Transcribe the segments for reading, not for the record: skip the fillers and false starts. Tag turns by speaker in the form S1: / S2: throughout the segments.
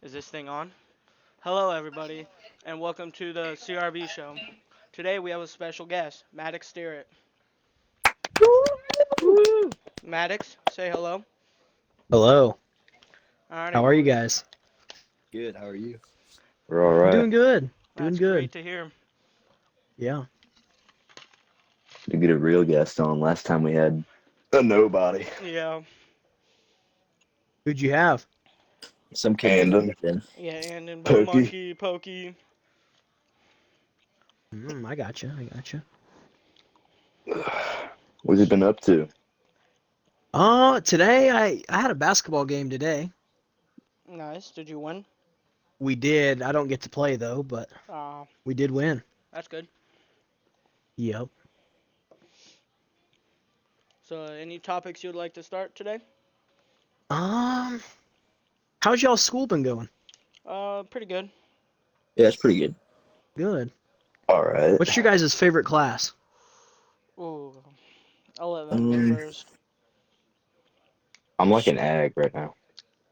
S1: Is this thing on? Hello, everybody, and welcome to the CRB Show. Today we have a special guest, Maddix Stirrett.
S2: Woo!
S1: Maddix, say hello.
S2: Hello.
S1: Alrighty,
S2: How are you
S1: boys.
S2: guys?
S3: Good. How are you?
S4: We're all
S2: I'm
S4: right.
S2: doing good. Doing
S1: That's
S2: good.
S1: great to hear.
S2: Yeah.
S4: To get a real guest on. Last time we had a nobody.
S1: Yeah,
S2: Who'd you have?
S3: Some kid
S4: And
S3: named Ethan.
S1: yeah, and then Bo
S4: Pokey.
S1: Monkey, Pokey.
S2: I gotcha. I gotcha.
S4: What's he been up to?
S2: Today I had a basketball game today.
S1: Nice. Did you win?
S2: We did. I don't get to play though, but
S1: Uh,
S2: we did win.
S1: that's good.
S2: Yep.
S1: So, any topics you'd like to start today?
S2: Um, how's y'all school been going?
S1: Pretty good.
S3: Yeah, it's pretty good.
S2: Good.
S4: All right.
S2: What's your guys' favorite class?
S1: Ooh, I'll let them go
S3: Um,
S1: first.
S4: I'm like an ag right now.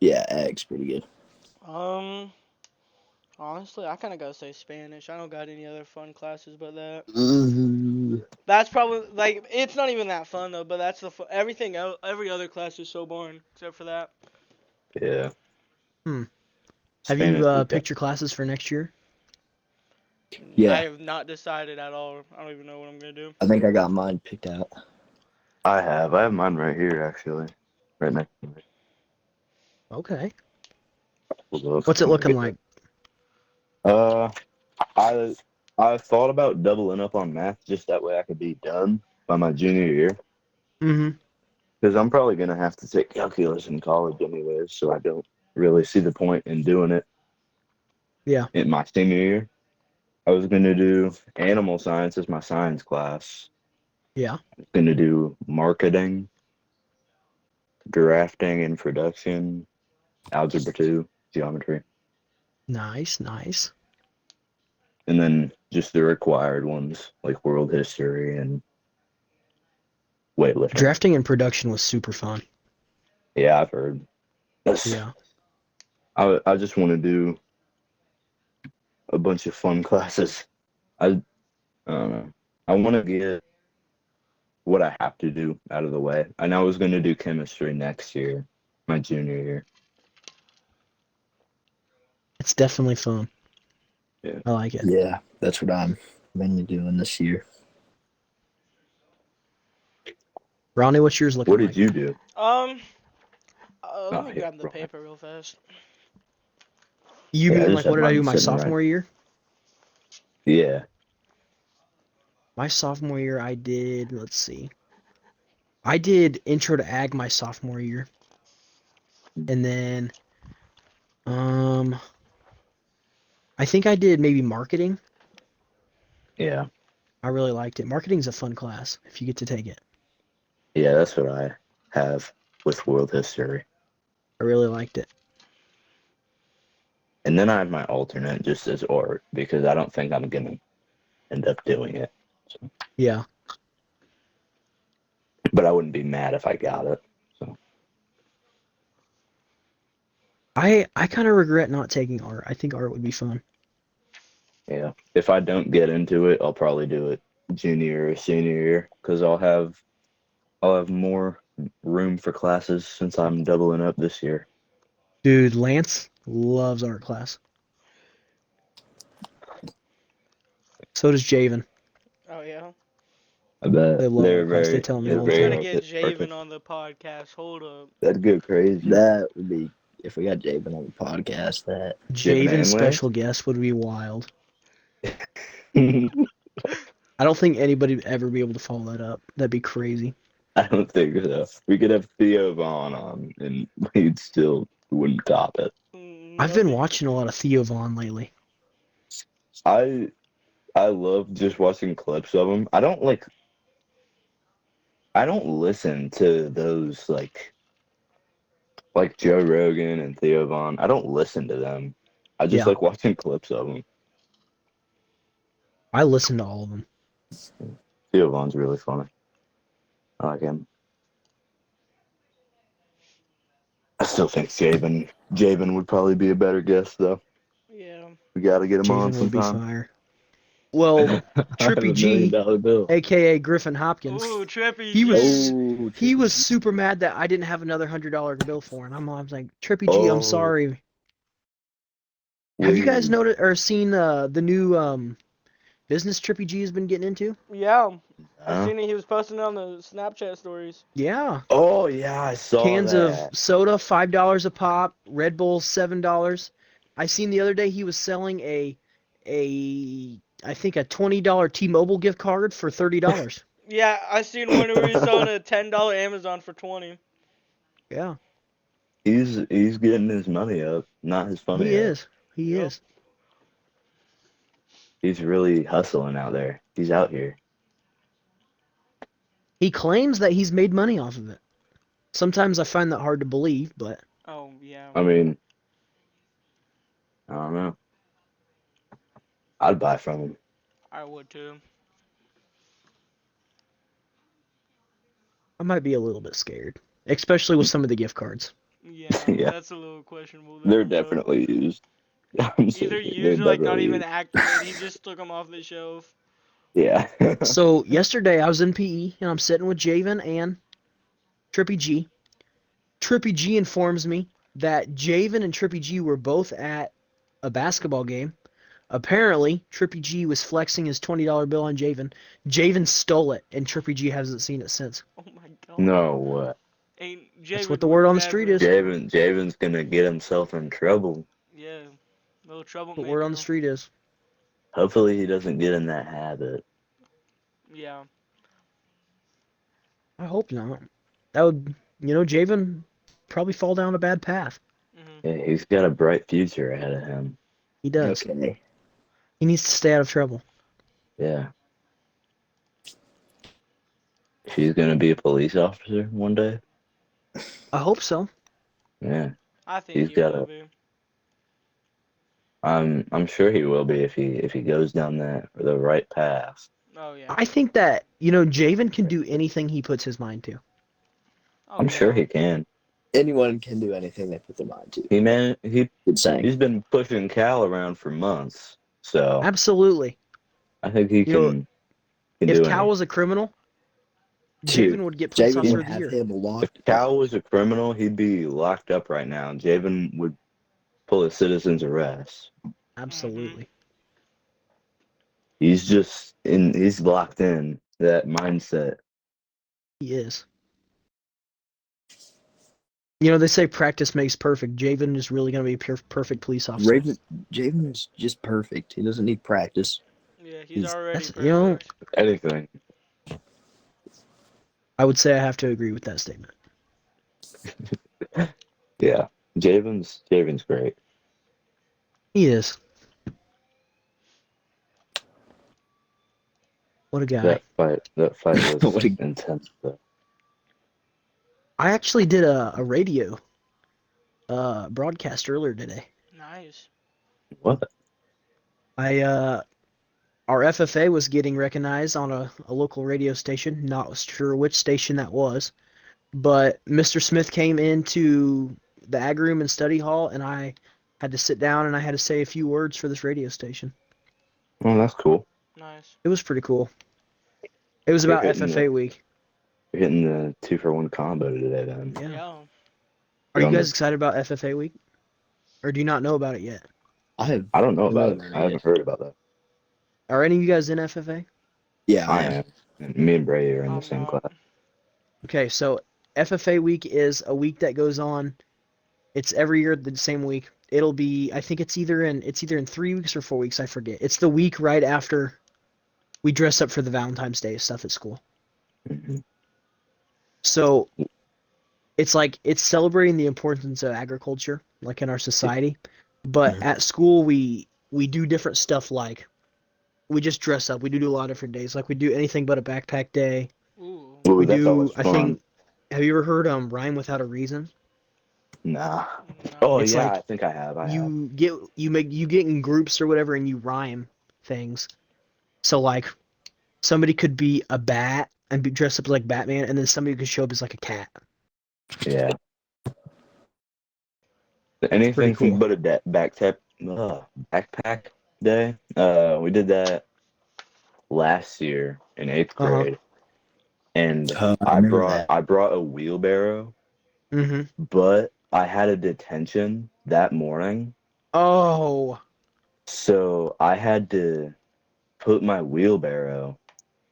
S3: yeah, Ag's pretty good.
S1: Um, Honestly, I kind of gotta say Spanish. I don't got any other fun classes but that. That's probably like it's not even that fun though, but that's everything else. Every other class is so boring except for that.
S4: Yeah.
S2: Hmm. Have
S4: Spanish
S2: you
S4: is
S2: picked your classes for next year?
S1: I
S3: Yeah,
S1: have not decided at all. I don't even know what I'm gonna do.
S3: I think I got mine picked out.
S4: I have. I have mine right here, actually. Right next to me.
S2: Okay.
S4: Look,
S2: What's it
S4: I'm gonna
S2: looking
S4: get
S2: like?
S4: Uh, I I thought about doubling up on math just that way I could be done by my junior year.
S2: Mm-hmm.
S4: Because I'm probably gonna have to take calculus in college anyways, so I don't really see the point in doing it
S2: Yeah.
S4: in my senior year. I was going to do animal science as my science class.
S2: Yeah.
S4: I was going to do marketing, drafting and production, algebra 2, geometry,
S2: Nice. Nice.
S4: and then just the required ones like world history and weightlifting.
S2: Drafting and production was super fun.
S4: Yeah, I've heard. That's,
S2: Yeah.
S4: I just want to do a bunch of fun classes. I don't know. I want to get what I have to do out of the way. I know I was going to do chemistry next year, my junior year.
S2: It's definitely fun.
S4: Yeah.
S2: I like it.
S3: Yeah, that's what I'm mainly doing this year.
S2: Ronnie, what's yours looking
S4: What did
S2: like?
S4: you do?
S1: Um, Let
S4: Oh,
S1: me
S4: yeah,
S1: grab the
S4: right.
S1: paper real fast.
S2: You
S4: Yeah, I
S2: mean
S4: just
S2: like what
S4: have
S2: did I
S4: mine
S2: do my
S4: sitting right.
S2: sophomore year?
S4: Yeah.
S2: My sophomore year, I did, let's see. I did intro to ag my sophomore year. And then um I think I did maybe marketing.
S4: Yeah.
S2: I really liked it. Marketing's a fun class if you get to take it.
S4: Yeah, that's what I have with world history.
S2: I really liked it.
S4: And then I have my alternate just as art because I don't think I'm gonna end up doing it. So,
S2: Yeah.
S4: but I wouldn't be mad if I got it. So
S2: I kind of regret not taking art. I think art would be fun.
S4: yeah. If I don't get into it, I'll probably do it junior or senior year because I'll have more room for classes since I'm doubling up this year.
S2: Dude, Lance loves art class. So does Javen.
S1: Oh yeah,
S4: I bet
S2: They love
S4: they're
S2: art class. They
S4: very
S2: tell me
S4: they're
S2: all the
S1: we
S4: very
S1: gotta
S2: time.
S1: get Javen
S4: artistic.
S1: on the podcast. Hold up.
S4: That'd go crazy.
S3: That would be if we got Jabin on the podcast. That
S4: Javen
S2: Javen's
S4: and Lance.
S2: special guest would be wild. I don't think anybody would ever be able to follow that up. That'd be crazy.
S4: I don't think so. We could have Theo Vaughn on, and we'd still wouldn't top it.
S2: I've
S1: No,
S2: been watching a lot of Theo Vaughn lately.
S4: I I love just watching clips of him. I don't listen to those like Joe Rogan and Theo Vaughn. I don't listen to them. I just
S2: Yeah,
S4: like watching clips of them.
S2: I listen to all of them.
S4: Theo Vaughn's really funny. I like him. I still think Saban Javen would probably be a better guest, though.
S1: Yeah.
S4: We got to get him on
S2: Javen would be
S4: sometime.
S2: fire. Well,
S3: I have
S2: Trippy
S3: $1
S2: G,
S3: million bill.
S2: aka Griffin Hopkins,
S1: Ooh, Trippy
S2: he
S1: G.
S2: was
S3: Oh,
S2: he was
S3: Trippy G.
S2: super mad that I didn't have another $100 bill for him. I was like, Trippy G, I'm
S4: Oh,
S2: sorry. Have you guys
S4: weird.
S2: noticed or seen the new business Trippy G has been getting into?
S1: Yeah. I
S4: Huh?
S1: seen it. He was posting on the Snapchat stories.
S2: Yeah.
S4: Oh, yeah, I saw
S2: Cans of
S4: that.
S2: soda, $5 a pop. Red Bull, $7. I seen the other day he was selling I think a $20 T-Mobile gift card for $30.
S1: Yeah, I seen one where he was selling a $10 Amazon for 20.
S2: Yeah,
S4: He's getting his money up, not his funny
S2: he
S4: up.
S2: is. He
S1: Yep.
S2: is.
S4: He's really hustling out there. He's out here.
S2: He claims that he's made money off of it. Sometimes I find that hard to believe, but
S1: Oh yeah.
S4: I mean, I don't know. I'd buy from him.
S1: I would too.
S2: I might be a little bit scared, especially with some of the gift cards.
S1: Yeah,
S4: Yeah,
S1: that's a little questionable
S4: they're
S1: there, but
S4: definitely used. I'm
S1: either
S4: serious. They're
S1: used or like not
S4: definitely
S1: even
S4: used.
S1: accurate. He just took them off the shelf.
S4: Yeah.
S2: So yesterday I was in PE and I'm sitting with Javen and Trippy G. Trippy G informs me that Javen and Trippy G were both at a basketball game. Apparently, Trippy G was flexing his $20 bill on Javen. Javen stole it, and Trippy G hasn't seen it since.
S1: Oh my god.
S4: No what?
S1: Ain't
S2: That's what
S1: Javid
S2: the
S1: would
S2: word on the street
S1: never.
S2: is.
S4: Javen's gonna get himself in trouble.
S1: Yeah, little
S2: The word on
S1: troublemaker.
S2: the street is.
S4: Hopefully he doesn't get in that habit.
S1: Yeah.
S2: I hope not. That would, Javen probably fall down a bad path.
S1: Mhm.
S4: Yeah, he's got a bright future ahead of him.
S2: He does.
S3: Okay.
S2: He needs to stay out of trouble.
S4: Yeah. She's gonna be a police officer one day.
S2: I hope so.
S4: Yeah.
S1: I think
S4: He's
S1: he
S4: got
S1: will
S4: a
S1: be.
S4: I'm sure he will be if he goes down the right path.
S1: Oh yeah.
S2: I think that, Javen can do anything he puts his mind to.
S1: Oh
S4: I'm sure
S1: yeah.
S4: he can.
S3: Anyone can do anything they put their mind to.
S4: He's
S3: Good saying.
S4: been pushing Cal around for months. So
S2: Absolutely.
S4: I think he
S2: You know,
S4: can
S2: if
S4: do
S2: Cal
S4: anything.
S2: was a criminal,
S3: Dude,
S2: Javen would get Police
S3: Javen
S2: Officer
S3: would
S2: of the
S3: have
S2: Year.
S3: him
S4: If
S3: locked up.
S4: Cal was a criminal, he'd be locked up right now. Javen would pull a citizen's arrest.
S1: Mhm.
S2: Absolutely.
S4: He's locked in that mindset.
S2: He is. They say practice makes perfect. Javen is really going to be a perfect police officer.
S3: Javen is just perfect. He doesn't need practice.
S1: Yeah, he's
S3: He's-
S1: already
S2: That's,
S1: perfect.
S4: Anything.
S2: I would say I have to agree with that statement.
S4: Yeah. Javen's great.
S2: He is. What a guy.
S4: That fight was
S3: What a-
S4: intense though.
S2: I actually did a radio broadcast earlier today.
S1: Nice.
S4: What?
S2: Our FFA was getting recognized on a local radio station. Not sure which station that was, but Mr. Smith came into the ag room and study hall, and I had to sit down and I had to say a few words for this radio station.
S4: Oh, that's cool.
S1: Nice.
S2: It was pretty cool. It was
S4: You're
S2: about FFA week.
S4: hitting the 2-for-1 combo today then.
S2: Yeah.
S1: Yeah.
S2: Are you
S4: On
S2: guys
S4: the-
S2: excited about FFA week? Or do you not know about it yet?
S4: I don't know about it.
S3: Heard
S4: I haven't heard about that.
S2: Are any of you guys in FFA?
S3: Yeah,
S4: I am. And me and Bray are in the
S1: I'm
S4: same
S1: not.
S4: class.
S2: Okay, so FFA week is a week that goes on. It's every year the same week. It'll be, I think it's either in 3 weeks or 4 weeks, I forget. It's the week right after we dress up for the Valentine's Day stuff at school.
S4: Mhm.
S2: So it's celebrating the importance of agriculture, like in our society. But
S3: Mhm.
S2: at school we do different stuff, like we just dress up. We do a lot of different days. Like we do anything but a backpack day.
S1: Ooh.
S2: We
S4: Ooh, that's
S2: do,
S4: always
S2: I
S4: fun.
S2: think, have you ever heard Rhyme Without a Reason?
S4: Nah.
S1: No.
S4: Oh
S2: It's
S4: yeah,
S2: like
S4: I think I have.
S2: you get in groups or whatever and you rhyme things. So like somebody could be a bat and be dressed up like Batman, and then somebody could show up as like a cat.
S4: Yeah. Anything
S2: cool.
S4: but a backpack day. We did that last year in 8th
S2: Uh-huh.
S4: grade, and
S3: I
S4: I
S3: remember
S4: brought
S3: that.
S4: I brought a wheelbarrow,
S2: Mm-hmm.
S4: but I had a detention that morning,
S2: Oh,
S4: so I had to put my wheelbarrow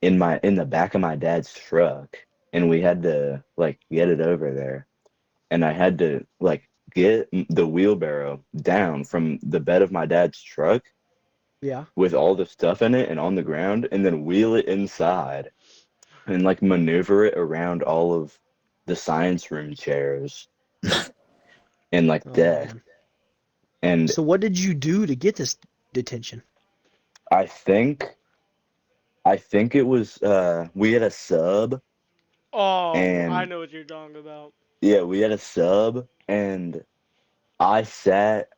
S4: in the back of my dad's truck, and we had to like get it over there, and I had to like get the wheelbarrow down from the bed of my dad's truck
S2: yeah.
S4: with all the stuff in it and on the ground, and then wheel it inside and like maneuver it around all of the science room chairs and like
S2: Oh
S4: desk.
S2: man.
S4: And
S2: So what did you do to get this detention?
S4: I think I think it was we had a sub,
S1: Oh, I
S4: and
S1: know what you're talking about.
S4: yeah, we had a sub, and I sat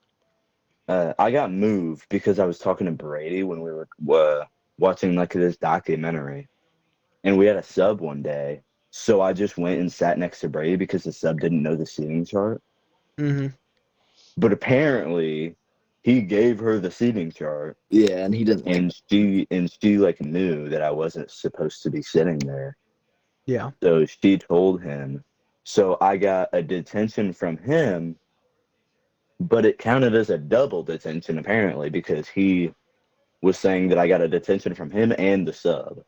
S4: I got moved because I was talking to Brady when we were watching like this documentary, and we had a sub one day. So I just went and sat next to Brady because the sub didn't know the seating chart.
S2: Mm-hmm.
S4: But apparently, he gave her the seating chart,
S3: Yeah, and he didn't like.
S4: and she like knew that I wasn't supposed to be sitting there.
S2: Yeah.
S4: So she told him. So I got a detention from him, but it counted as a double detention apparently because he was saying that I got a detention from him and the sub.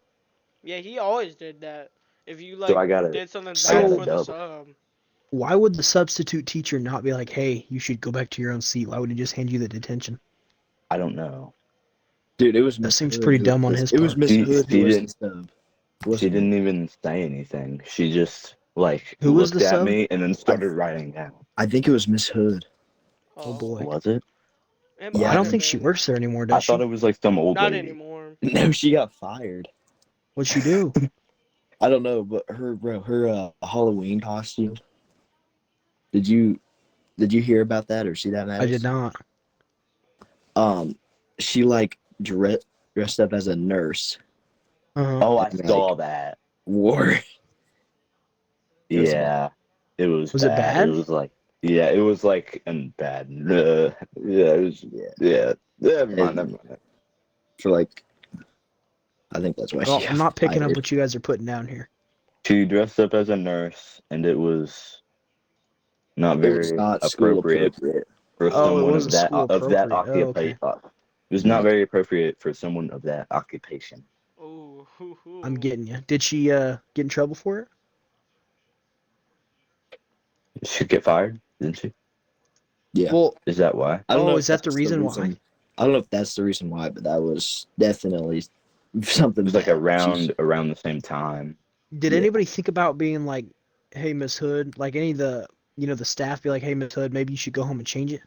S1: Yeah, he always did that. If you
S4: So
S1: like did something
S4: I got
S1: bad
S4: a
S2: So
S1: for the
S4: double.
S1: sub.
S2: why would the substitute teacher not be like, hey, you should go back to your own seat? Why would he just hand you the detention?
S4: I don't know.
S3: Dude, it was
S2: That
S3: Miss
S2: seems
S3: Hood
S2: pretty
S3: who
S2: dumb on
S3: was.
S2: his
S3: It was
S2: part.
S3: Miss Hood who
S4: She
S3: was the
S4: didn't
S3: sub. It
S4: she
S3: wasn't me.
S4: didn't even say anything. She just like
S2: Who was the
S4: looked at
S2: sub?
S4: me and then
S3: I
S4: started writing down.
S3: I think it was Miss Hood.
S2: Oh
S1: Oh,
S2: boy.
S4: Was it?
S1: it
S2: I
S3: Yeah,
S1: might
S2: don't
S1: have
S2: think she
S1: been.
S2: works there anymore,
S4: I
S2: does
S4: thought
S2: she?
S4: it was like some old
S1: Not
S4: lady.
S1: anymore.
S3: no, she got fired.
S2: What'd she do?
S3: I don't know, but her Halloween costume. Did you did you hear about that or see that,
S2: I did
S3: Maddix?
S2: not.
S3: Um, she like dressed up as a nurse
S2: Uh-huh.
S4: Oh, I
S3: and
S4: saw
S3: like
S4: that.
S3: wore. It was
S4: Yeah, it was
S2: Was it
S4: bad. It
S2: bad?
S4: was like, yeah, it was like bad. Yeah, it was.
S3: yeah,
S4: Yeah, never mind, never
S3: and
S4: mind.
S3: for like I think that's why
S2: Well,
S3: she
S2: I'm
S3: got
S2: not picking up
S3: fired.
S2: what you guys are putting down here.
S4: She dressed up as a nurse, and it was not
S3: It was
S4: very
S3: not school
S4: appropriate
S3: appropriate.
S4: for
S2: Oh, it
S4: someone
S2: wasn't school
S4: of that
S2: appropriate. Oh, okay.
S4: occupation. It was not very appropriate for someone of that occupation.
S1: Oh, hoo,
S2: I'm
S1: hoo.
S2: getting you. Did she get in trouble for it?
S4: She get fired, didn't she?
S3: Yeah,
S2: Well,
S4: Is that why?
S3: I don't know
S2: oh,
S3: if
S2: is that the
S3: that's the
S2: reason why?
S3: reason. I don't know if that's the reason why, but that was definitely
S4: It
S3: something
S4: was like
S3: bad. She's
S4: around the same time.
S2: Did
S3: yeah.
S2: anybody think about being like, hey, Miss Hood, like any of the, the staff be like, hey, Miss Hood, maybe you should go home and change it?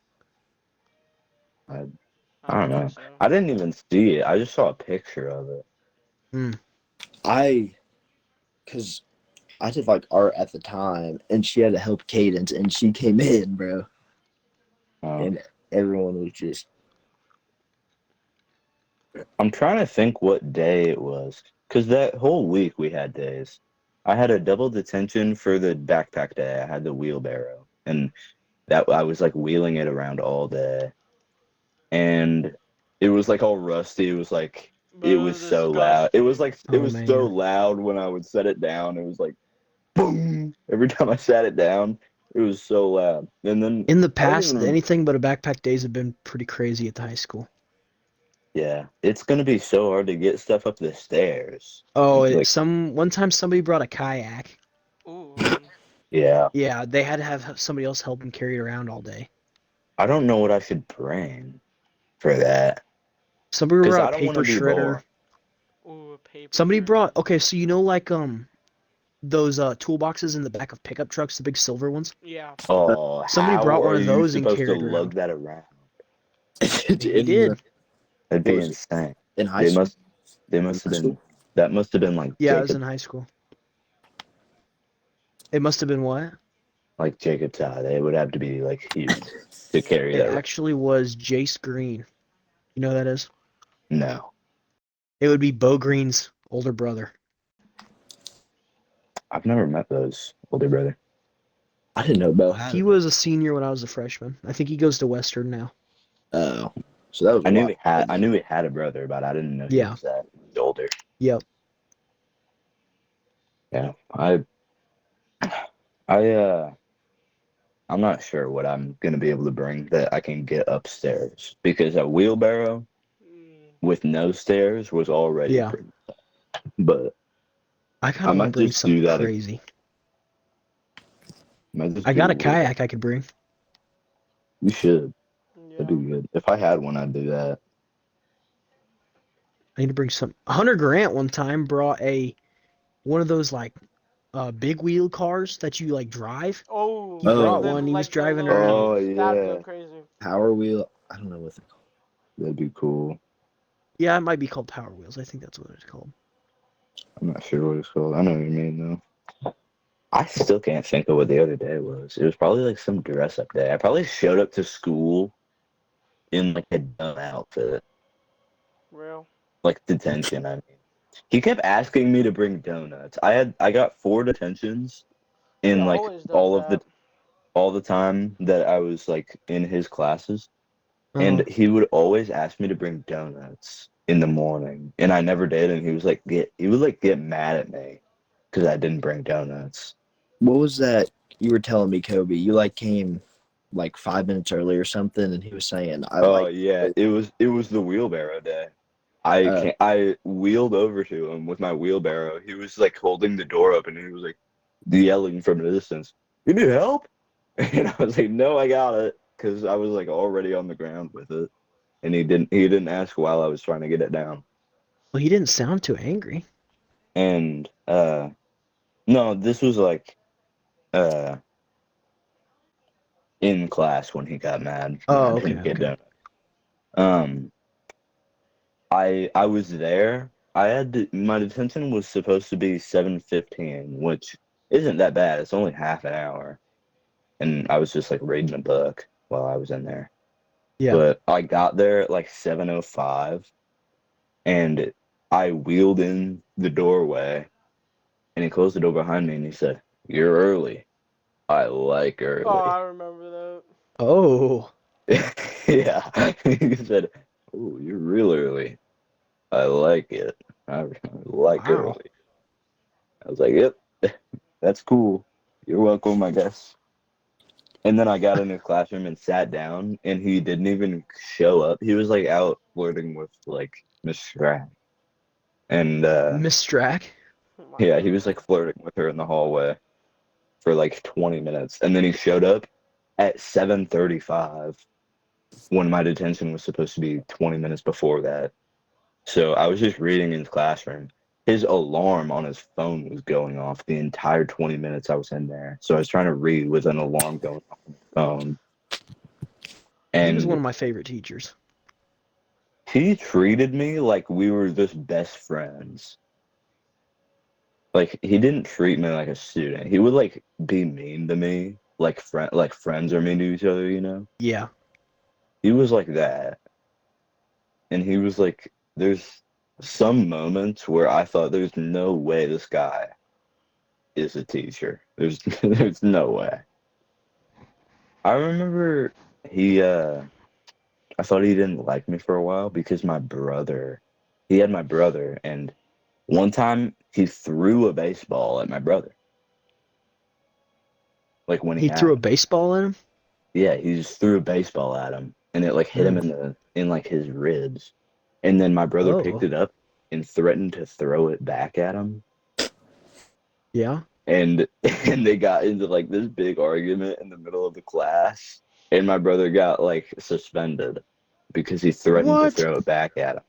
S4: I,
S1: I
S4: I
S1: don't
S4: don't
S1: think
S4: know.
S1: so.
S4: I didn't even see it. I just saw a picture of it.
S2: Hmm.
S3: Because I did like art at the time, and she had to help Cadence, and she came in, bro,
S4: Uh,
S3: and everyone was just
S4: I'm trying to think what day it was, because that whole week we had days. I had a double detention for the backpack day. I had the wheelbarrow, and that I was like wheeling it around all day, and it was like all rusty. It was like
S1: But
S4: it
S1: it
S4: was
S1: was
S4: so loud.
S1: disgusting.
S4: It
S2: Oh
S4: was so
S2: man.
S4: loud when I would set it down. It was like boom every time I sat it down. It was so loud, and then
S2: In the
S4: I don't
S2: past,
S4: even.
S2: anything but a backpack days have been pretty crazy at the high school.
S4: Yeah, it's gonna be so hard to get stuff up the stairs.
S2: Oh,
S4: Like,
S2: one time somebody brought a kayak.
S1: Ooh.
S4: yeah,
S2: Yeah, they had to have somebody else help them carry it around all day.
S4: I don't know what I should bring for that
S2: Somebody
S4: because
S2: brought a
S4: I don't want
S2: paper
S4: to be
S2: shredder.
S4: bored.
S1: Ooh, a paper
S2: Somebody
S1: shredder.
S2: brought, okay, so like those toolboxes in the back of pickup trucks, the big silver ones.
S1: Yeah.
S4: Oh,
S2: Somebody
S4: how
S2: brought one
S4: are
S2: of
S4: you
S2: those and
S4: supposed to
S2: carried
S4: lug
S2: around.
S4: that around?
S2: He
S3: in
S2: did.
S4: That'd
S3: what
S4: be
S3: was it,
S4: insane.
S3: in high
S4: They
S3: school.
S4: must they
S3: In
S4: must have
S3: high
S4: been
S3: school,
S4: that must have been
S2: Yeah, it was in high school. It must have been what?
S4: Like Jacob's tie. They would have to be like huge to carry
S2: It
S4: that around.
S2: actually was Jace Green. You know who that is?
S4: No,
S2: It would be Bo Green's older brother.
S4: I've never met those older brother.
S3: I didn't know Bo had
S2: He
S3: it.
S2: was a senior when I was a freshman. I think he goes to Western now.
S3: Oh, so that was
S4: I
S3: a
S4: knew
S3: lot.
S4: I knew he had a brother, but I didn't know he
S2: Yeah.
S4: was that older.
S2: Yep.
S4: Yeah. I'm not sure what I'm gonna be able to bring that I can get upstairs because a wheelbarrow
S1: Mm.
S4: with no stairs was already
S2: Yeah.
S4: pretty. But
S2: I kind
S4: I
S2: of want to
S4: might
S2: bring
S4: just do
S2: something
S4: that.
S2: crazy.
S4: Might just
S2: I
S4: do
S2: got
S4: a
S2: a
S4: wheelbarrow.
S2: kayak I could bring.
S4: You should. That'd
S1: Yeah.
S4: be good. If I had one, I'd do that.
S2: I need to bring some. Hunter Grant one time brought one of those like big wheel cars that you like drive.
S1: Oh,
S2: He
S3: Oh,
S2: brought one. He was
S1: like the
S2: driving
S1: little.
S2: around.
S4: Oh
S1: That'd go
S4: yeah,
S1: crazy.
S3: Power Wheel. I don't know what they're called.
S4: that'd be cool.
S2: Yeah, it might be called Power Wheels. I think that's what it's called.
S4: I'm not sure what it's called. I know what you mean though. I still can't think of what the other day was. It was probably like some dress up day. I probably showed up to school in like a dumb outfit,
S1: Real.
S4: like detention. I mean, he kept asking me to bring donuts. I got 4 detentions
S1: He
S4: in like
S1: always does that.
S4: all the time that I was like in his classes,
S2: Uh,
S4: and he would always ask me to bring donuts in the morning, and I never did. And he would like get mad at me because I didn't bring donuts.
S3: What was that you were telling me, Kobe? You like came like 5 minutes early or something, and he was saying, "I
S4: Oh
S3: like."
S4: yeah, it was the wheelbarrow day.
S3: Uh,
S4: I wheeled over to him with my wheelbarrow. He was like holding the door open and he was like yelling from a distance, "You need help?" And I was like, "No, I got it," because I was like already on the ground with it, and he didn't ask while I was trying to get it down.
S2: well, he didn't sound too angry.
S4: And no, this was like uh in class when he got mad when I
S2: Oh, okay,
S4: didn't get
S2: okay.
S4: done. Um, I was there. My detention was supposed to be 7:15, which isn't that bad. It's only half an hour, and I was just like reading a book while I was in there.
S2: Yeah.
S4: But I got there at like 7:05, and I wheeled in the doorway, and he closed the door behind me, and he said, "You're early. I like
S1: Oh, I
S4: early."
S1: remember that.
S2: Oh,
S4: Yeah, he said, "Oh, you're real early. I like it. I like
S2: wow.
S4: early." I was like, "Yep, that's cool. You're welcome, I guess." And then I got in his classroom and sat down, and he didn't even show up. He was like out flirting with like Miss Strack, and
S2: Miss Strack.
S1: Oh my
S4: yeah, he was
S1: god.
S4: like flirting with her in the hallway for like 20 minutes, and then he showed up at 7:35 when my detention was supposed to be 20 minutes before that. So I was just reading in his classroom. His alarm on his phone was going off the entire 20 minutes I was in there. So I was trying to read with an alarm going off on his phone.
S2: He was one
S4: And
S2: of my favorite teachers.
S4: he treated me like we were just best friends. Like he didn't treat me like a student. He would like be mean to me, like friends are mean to each other, you know?
S2: Yeah.
S4: He was like that. And he was like, there's some moments where I thought there's no way this guy is a teacher. There's no way. I remember he I thought he didn't like me for a while because he had my brother, and one time he threw a baseball at my brother. Like when he
S2: He
S4: had
S2: threw a
S4: him.
S2: baseball at him.
S4: Yeah, he just threw a baseball at him and it like hit him
S2: Mm.
S4: in like his ribs. And then my brother picked
S2: Oh,
S4: it up and threatened to throw it back at him.
S2: yeah.
S4: And and they got into like this big argument in the middle of the class, and my brother got like suspended because he threatened to
S2: What?
S4: throw it back at him.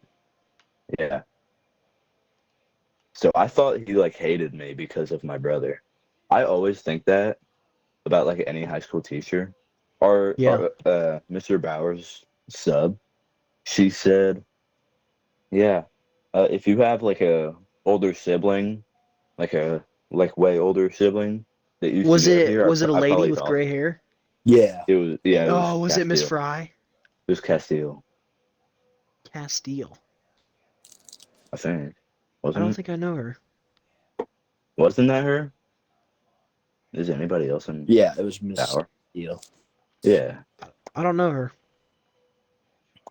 S4: Yeah. So I thought he like hated me because of my brother. I always think that about like any high school teacher.
S2: Yeah.
S4: Our Mr. Bowers sub, she said, yeah, if you have like a older sibling, like a like way older sibling that used to
S2: Was
S4: go
S2: it
S4: here,
S2: was it a
S4: I
S2: lady
S4: probably
S2: with
S4: taught
S2: gray
S4: them.
S2: hair?
S3: yeah.
S4: It was
S2: Oh, was it Miss
S4: Castile.
S2: Fry?
S4: It was Castile,
S2: Castile.
S4: I think.
S2: I don't
S4: Wasn't it?
S2: think I know her.
S4: Wasn't that her? Is anybody else in
S3: Yeah, it was Miss
S4: Bauer?
S3: Steele.
S4: Yeah.
S2: I don't know her.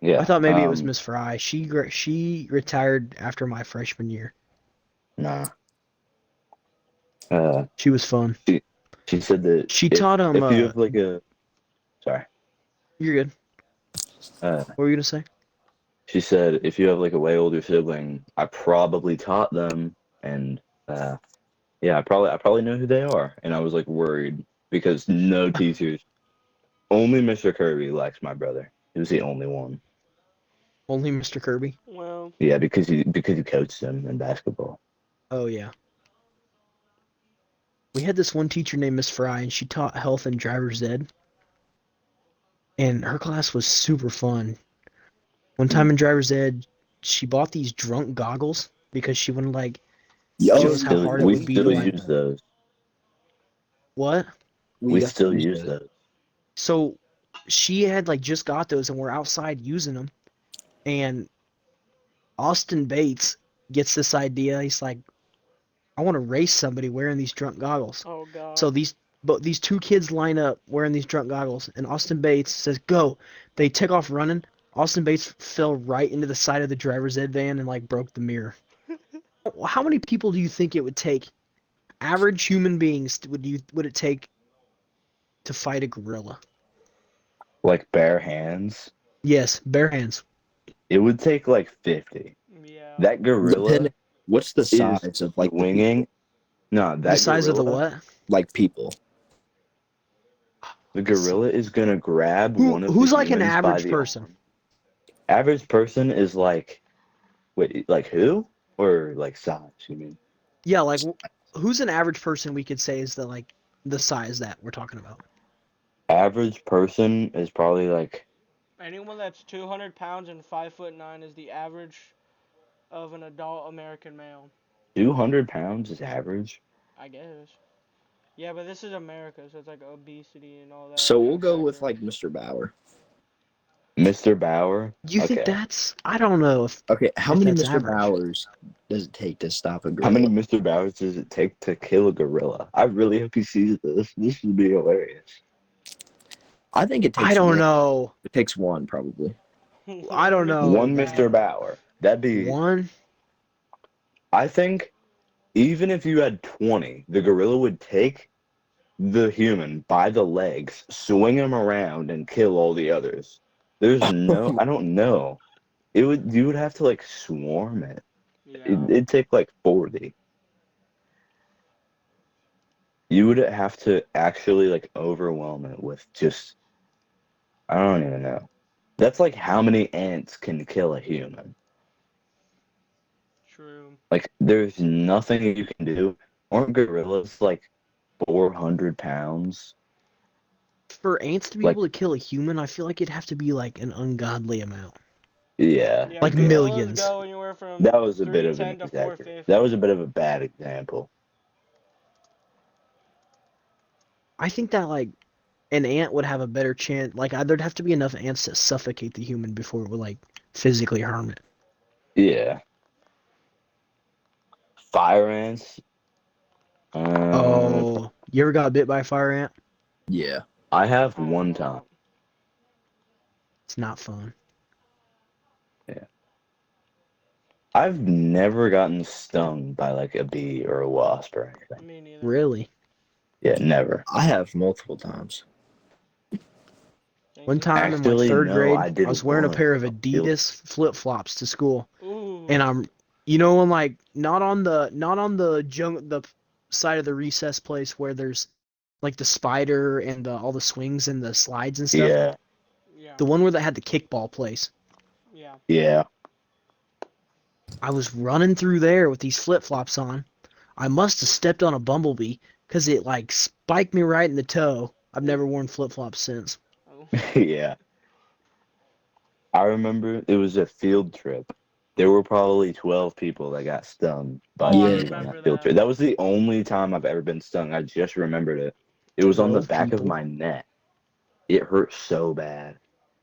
S4: Yeah.
S2: I thought maybe it was Miss Fry. She retired after my freshman year.
S4: Nah.
S2: She was fun.
S4: She said that
S2: She taught him.
S4: if you have like a, sorry.
S2: You're good. What were you gonna say?
S4: She said if you have like a way older sibling, I probably taught them, and yeah, I probably know who they are, and I was like worried because no teachers, only Mr. Kirby likes my brother. He was the only one.
S2: Only Mr. Kirby.
S1: Well,
S4: Yeah, because he coached them in basketball.
S2: Oh yeah. We had this one teacher named Miss Fry, and she taught health and driver's ed. And her class was super fun. One time in driver's ed, she bought these drunk goggles because she wanted like show us how hard it
S4: We
S2: would be to
S4: still
S2: like
S4: use those.
S2: what?
S4: We still use those.
S2: So she had like just got those, and we're outside using them. And Austin Bates gets this idea. He's like, I want to race somebody wearing these drunk goggles.
S1: oh god.
S2: So these two kids line up wearing these drunk goggles, and Austin Bates says, "Go!" They take off running. Austin Bates fell right into the side of the driver's ed van and like broke the mirror. How many people do you think it would take? Average human beings would it take to fight a gorilla?
S4: Like bare hands.
S2: Yes, bare hands.
S4: It would take like 50.
S1: Yeah.
S4: That gorilla
S3: What's the size of like
S4: swinging. No, that
S2: The size
S4: gorilla,
S2: of the what?
S3: like people?
S4: The gorilla is gonna grab one of
S2: Who's
S4: the
S2: like an
S4: humans by
S2: average
S4: the
S2: person?
S4: arm. Average person is like, wait, like who? Or like size, you mean?
S2: Yeah, like who's an average person we could say is the size that we're talking about?
S4: Average person is probably like,
S1: Anyone that's 200 pounds and 5'9" is the average of an adult American male.
S4: 200 pounds is average.
S1: I guess. Yeah, but this is America, so it's like obesity and all that.
S3: So we'll go with like Mr. Bauer.
S4: Mr. Bauer.
S2: Do you think
S4: Okay.
S2: that's? I don't know if.
S3: Okay, how
S2: if
S3: many
S2: that's
S3: Mr.
S2: average.
S3: Bauers does it take to stop a gorilla?
S4: How many Mr. Bauers does it take to kill a gorilla? I really hope he sees this. This would be hilarious.
S3: I think it takes
S2: I don't
S3: one.
S2: know.
S3: It takes one, probably.
S2: I don't know.
S4: One Mr. Bauer. That'd be
S2: One.
S4: I think even if you had 20, the gorilla would take the human by the legs, swing him around, and kill all the others. There's no, I don't know. You would have to like swarm it.
S1: Yeah.
S4: It'd take like 40. You would have to actually like overwhelm it with just, I don't even know. That's like how many ants can kill a human.
S1: True.
S4: Like there's nothing you can do. Aren't gorillas like 400 pounds?
S2: For ants to be able to kill a human, I feel like it'd have to be like an ungodly amount.
S4: Yeah.
S1: Yeah,
S2: Like
S1: gorillas
S2: millions.
S1: go anywhere from
S4: That was a bit of
S1: 310
S4: an
S1: to
S4: exaggeration.
S1: 450.
S4: That was a bit of a bad example.
S2: I think that like an ant would have a better chance. Like there'd have to be enough ants to suffocate the human before it would like physically harm it.
S4: Yeah. Fire ants.
S2: Oh, you ever got bit by a fire ant?
S3: Yeah.
S4: I have one time.
S2: It's not fun.
S4: Yeah. I've never gotten stung by like a bee or a wasp or anything.
S1: Me neither.
S2: Really?
S4: Yeah, never.
S3: I have multiple times.
S2: One time in like
S4: Actually,
S2: third
S4: no,
S2: grade,
S4: I did
S2: was wearing a
S4: once.
S2: pair of Adidas flip flops to school,
S1: Ooh.
S2: and I'm like not on the the side of the recess place where there's like the spider and all the swings and the slides and stuff.
S4: Yeah.
S1: Yeah.
S2: The one where they had the kickball place.
S1: Yeah.
S4: Yeah.
S2: I was running through there with these flip flops on. I must have stepped on a bumblebee because it like spiked me right in the toe. I've never worn flip flops since.
S1: Oh.
S4: Yeah. I remember it was a field trip. There were probably 12 people that got stung by
S1: Oh, I
S4: bees on
S1: remember
S4: that field
S1: that.
S4: trip. That was the only time I've ever been stung. I just remembered it. It was on the
S2: 12
S4: back of
S2: people?
S4: my neck. It hurt so bad.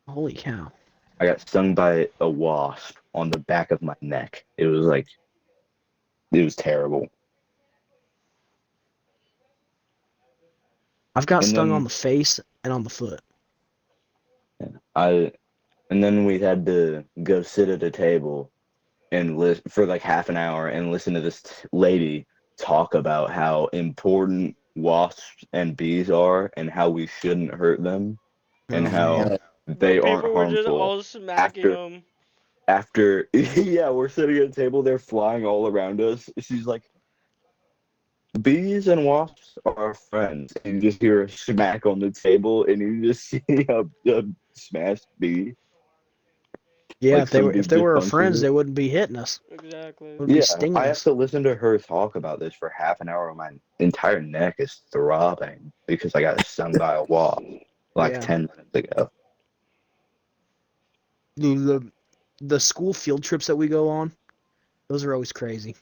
S2: Holy cow.
S4: I got stung by a wasp on the back of my neck. It was terrible.
S2: I've got
S4: And
S2: stung on
S4: then
S2: the face and on the foot.
S4: I and then we had to go sit at a table and listen for like half an hour and listen to this lady talk about how important wasps and bees are and how we shouldn't hurt them and
S2: Oh
S4: how
S2: man.
S4: they
S1: But
S4: aren't
S1: people were just
S4: harmful.
S1: all smacking
S4: After
S1: them.
S4: after yeah, we're sitting at a table, they're flying all around us. She's like, bees and wasps are friends. And you just hear a smack on the table and you just see a smashed bee.
S2: Yeah,
S4: Like
S2: if they
S4: some
S2: were if
S4: dude
S2: they
S4: just
S2: were our
S4: punctured
S2: friends,
S4: it.
S2: they wouldn't be hitting us.
S1: Exactly.
S2: Would be
S4: Yeah,
S2: stinging
S4: I have
S2: us.
S4: to listen to her talk about this for half an hour. My entire neck is throbbing because I got stung by a wasp like
S2: Yeah.
S4: 10 minutes ago.
S2: The school field trips that we go on, those are always crazy.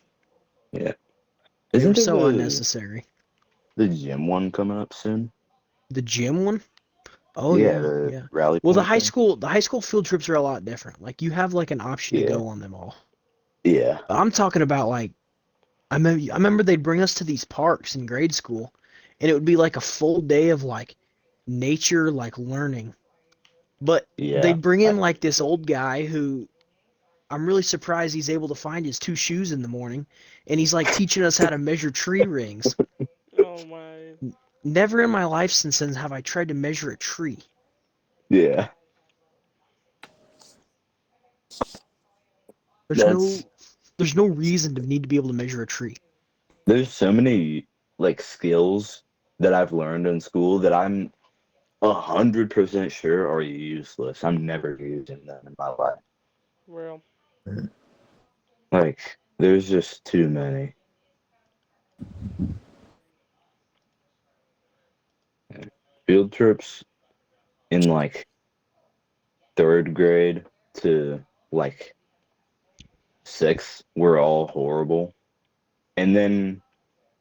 S4: Yeah.
S2: They were
S4: Isn't there
S2: so unnecessary.
S4: the gym one coming up soon?
S2: The gym one? Oh
S4: Yeah,
S2: yeah,
S4: the
S2: yeah.
S4: rally
S2: Well,
S4: point thing.
S2: the high school field trips are a lot different. Like you have like an option to
S4: Yeah.
S2: go on them all.
S4: Yeah.
S2: But I'm talking about like I remember they'd bring us to these parks in grade school, and it would be like a full day of like nature, like learning. But
S4: Yeah.
S2: they'd bring
S4: I
S2: in like this old guy who I'm really surprised he's able to find his two shoes in the morning, and he's like teaching us how to measure tree rings.
S1: Oh my.
S2: Never in my life since then have I tried to measure a tree.
S4: yeah.
S2: There's no
S4: That's
S2: there's no reason to need to be able to measure a tree.
S4: there's so many like skills that I've learned in school that I'm 100% sure are useless. I'm never using them in my life.
S1: Real.
S4: Like, there's just too many. Field trips in like third grade to like sixth were all horrible. And then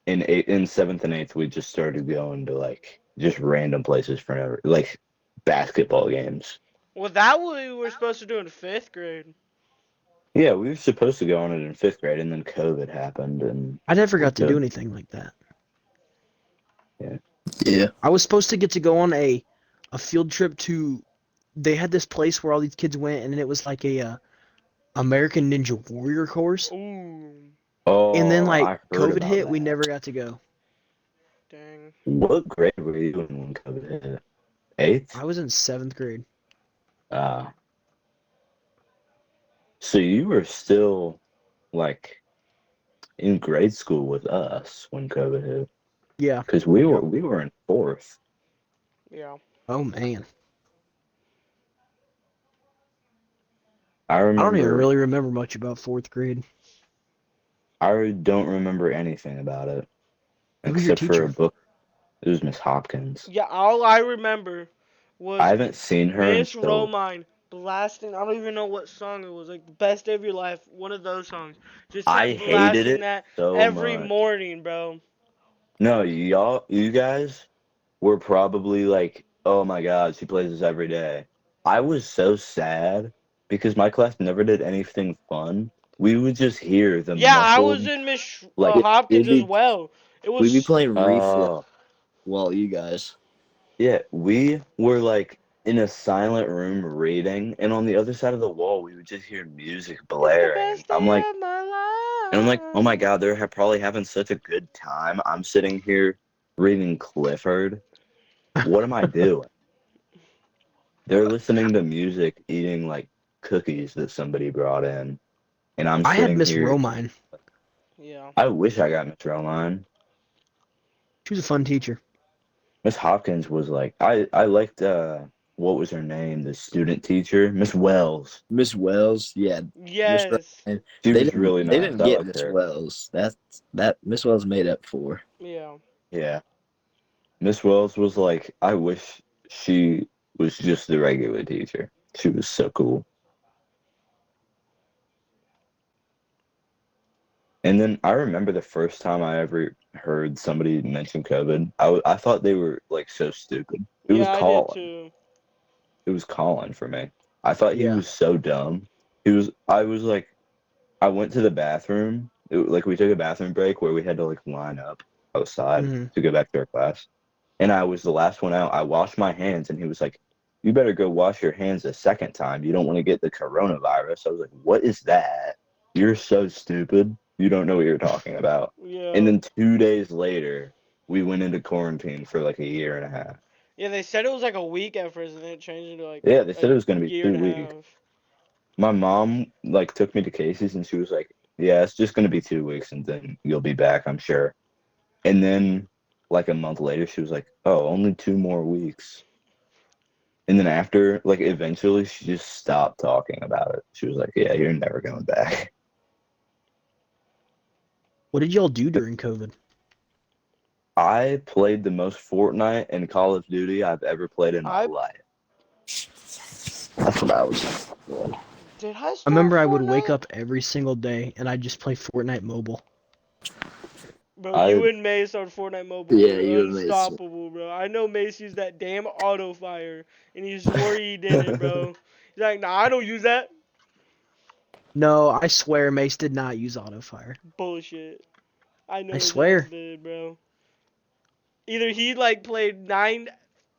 S4: in seventh and eighth, we just started going to like just random places for never, like basketball games.
S1: Well, that we were supposed to do in 5th grade.
S4: Yeah, we were supposed to go on it in fifth grade, and then COVID happened, and
S2: I never
S4: we
S2: got to do
S4: couldn't.
S2: anything like that.
S4: Yeah.
S3: Yeah.
S2: I was supposed to get to go on a field trip to they had this place where all these kids went and it was like a American Ninja Warrior course.
S1: Ooh.
S2: And then
S4: Oh,
S2: like
S4: I heard
S2: COVID
S4: about
S2: hit, we
S4: that.
S2: never got to go.
S1: Dang.
S4: What grade were you in when COVID hit? Eighth?
S2: I was in 7th grade.
S4: Uh, so you were still like in grade school with us when COVID hit,
S2: Yeah.
S4: because we were
S2: Yep.
S4: we were in fourth.
S1: Yeah.
S2: Oh man.
S4: I
S2: I don't even
S4: remember.
S2: really remember much about 4th grade.
S4: I don't remember anything about it
S2: Who was your
S4: except for a
S2: teacher?
S4: book. It was Miss Hopkins.
S1: Yeah, all I remember
S4: I
S1: was
S4: haven't seen her
S1: Miss
S4: until.
S1: Romine blasting. I don't even know what song it was. Like the best day of your life, one of those songs. Just
S4: I
S1: kept
S4: hated
S1: blasting
S4: it
S1: that
S4: so
S1: every
S4: much.
S1: morning, bro.
S4: No, you guys were probably like, oh my God, she plays this every day. I was so sad because my class never did anything fun. We would just hear the
S1: Yeah, I was
S4: muffled,
S1: in Miss
S4: like,
S3: Yeah,
S1: Hopkins
S3: it'd
S1: as
S3: be
S1: well. It
S3: we'd be
S1: was
S3: playing reflux
S4: oh,
S3: while you guys.
S4: yeah, we were like in a silent room reading, and on the other side of the wall, we would just hear music
S1: it's the
S4: blaring.
S1: best day of my
S4: And I'm like, oh my
S1: life.
S4: God, they're probably having such a good time. I'm sitting here reading Clifford. What am I doing? They're listening to music, eating like cookies that somebody brought in, and I'm
S2: I had
S4: sitting
S2: Miss
S4: here.
S2: Romine.
S1: Yeah.
S4: I wish I got Miss Romine.
S2: She was a fun teacher.
S4: Miss Hopkins was like, I liked what was her name? The student teacher, Miss Wells.
S3: Miss Wells, yeah, Miss.
S1: Yes.
S3: And
S4: She
S3: they
S4: was
S3: didn't
S4: really
S3: they
S4: nice.
S3: didn't
S4: I
S3: get
S4: liked
S3: Miss
S4: her.
S3: Wells. That Miss Wells made up for.
S1: Yeah.
S4: Yeah, Miss Wells was like, I wish she was just the regular teacher. She was so cool. And then I remember the first time I ever heard somebody mention COVID, I thought they were like so stupid. It was
S1: Yeah, I did
S4: Colin.
S1: too.
S4: It was Colin for me. I thought he
S2: Yeah.
S4: was so dumb. I was like, I went to the bathroom. Like we took a bathroom break where we had to like line up outside
S2: Hmm.
S4: to go back to our class. and I was the last one out. I washed my hands, and he was like, "You better go wash your hands a second time. You don't want to get the coronavirus." I was like, "What is that? You're so stupid. You don't know what you're talking about." And
S1: Yeah.
S4: then 2 days later, we went into quarantine for like a year and a half.
S1: Yeah, they said it was like a week at first, and then it changed into like
S4: Yeah, they
S1: a
S4: said it was going to be
S1: year and
S4: two
S1: a
S4: weeks.
S1: half.
S4: My mom like took me to Casey's, and she was like, "Yeah, it's just going to be 2 weeks, and then you'll be back, I'm sure." And then like a month later, she was like, "Oh, only 2 more weeks." And then after, like, eventually, she just stopped talking about it. She was like, "Yeah, you're never going back."
S2: What did y'all do during COVID?
S4: I played the most Fortnite and Call of Duty I've ever played in my
S1: I
S4: life. That's what I was doing.
S1: did I
S2: I
S1: start
S2: remember I would wake
S1: Fortnite?
S2: up every single day and I'd just play Fortnite Mobile.
S1: Bro, you
S4: I
S1: and Mace on Fortnite Mobile
S3: Yeah,
S1: were
S3: you and Mason.
S1: unstoppable, bro. I know Mace used that damn auto fire, and he swore he didn't, bro. He's like, nah, I don't use that.
S2: No, I swear Mace did not use auto fire.
S1: Bullshit. I know
S2: I
S1: his ass
S2: swear.
S1: did, bro. Either he like played like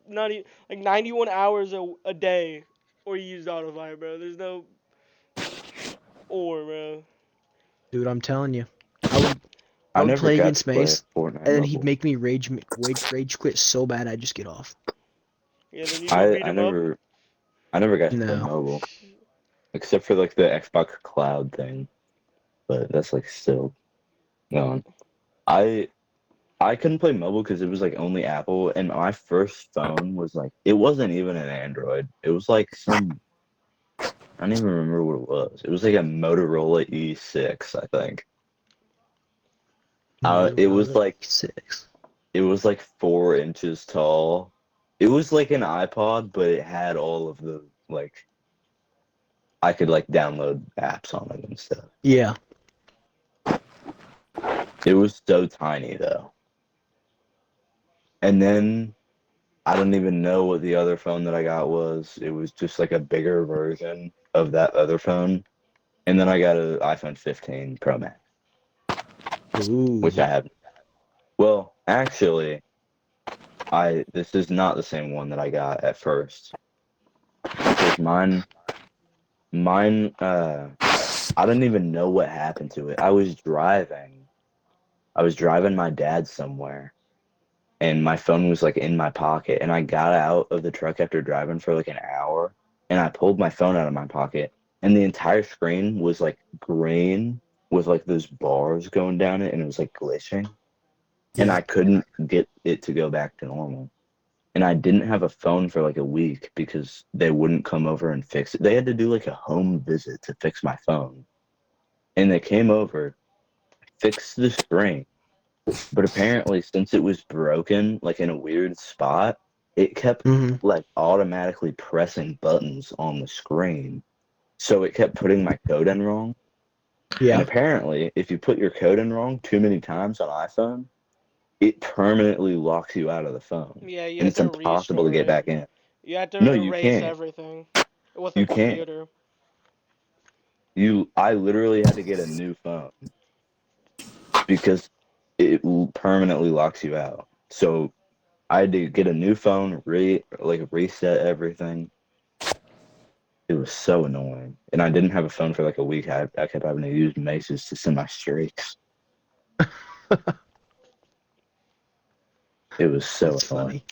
S1: 91 hours a day, or he used auto fire, bro. There's no bro.
S2: Dude, I'm telling you. I would I
S4: I
S2: would
S4: never
S2: play
S4: got to
S2: against
S4: play
S2: Mace
S4: Fortnite
S2: and then he'd
S4: mobile.
S2: make me rage quit so bad I'd just get off.
S1: Yeah, then you go
S4: I
S1: beat
S4: I
S1: him up.
S4: never I never got to play
S2: No.
S4: mobile except for like the Xbox Cloud thing, but that's like still going. I I couldn't play mobile because it was like only Apple, and my first phone was like it wasn't even an Android. It was like some I don't even remember what it was. It was like a Motorola E6, I think. It was
S2: Motorola
S4: like
S2: E6.
S4: 4 inches tall. It was like an iPod, but it had all of the like I could like download apps on it and stuff.
S2: Yeah.
S4: It was so tiny though. And then I don't even know what the other phone that I got was. It was just like a bigger version of that other phone. And then I got an iPhone 15 Pro Max, which
S2: Ooh.
S4: I have. Well, actually, I this is not the same one that I got at first because mine I don't even know what happened to it. I was driving my dad somewhere and my phone was like in my pocket and I got out of the truck after driving for like an hour and I pulled my phone out of my pocket and the entire screen was like green with like those bars going down it and it was like glitching and
S2: Yeah.
S4: I couldn't get it to go back to normal. And I didn't have a phone for like a week because they wouldn't come over and fix it. They had to do like a home visit to fix my phone. And they came over, fixed the screen. But apparently, since it was broken, like in a weird spot, it kept
S2: Hmm.
S4: like automatically pressing buttons on the screen. So it kept putting my code in wrong. And
S2: Yeah.
S4: apparently, if you put your code in wrong too many times on iPhone, it permanently locks you out of the phone.
S1: Yeah, you
S4: And
S1: have
S4: it's
S1: to
S4: impossible to
S1: restore
S4: get
S1: it.
S4: back in.
S1: You have
S4: No,
S1: to
S4: you
S1: erase
S4: can't.
S1: everything with a
S4: You can't.
S1: computer.
S4: I literally had to get a new phone because it permanently locks you out. So I had to get a new phone, reset everything. It was so annoying, and I didn't have a phone for like a week. I kept having to use Maces to send my streaks. It was so
S2: That's
S4: annoying.
S2: funny.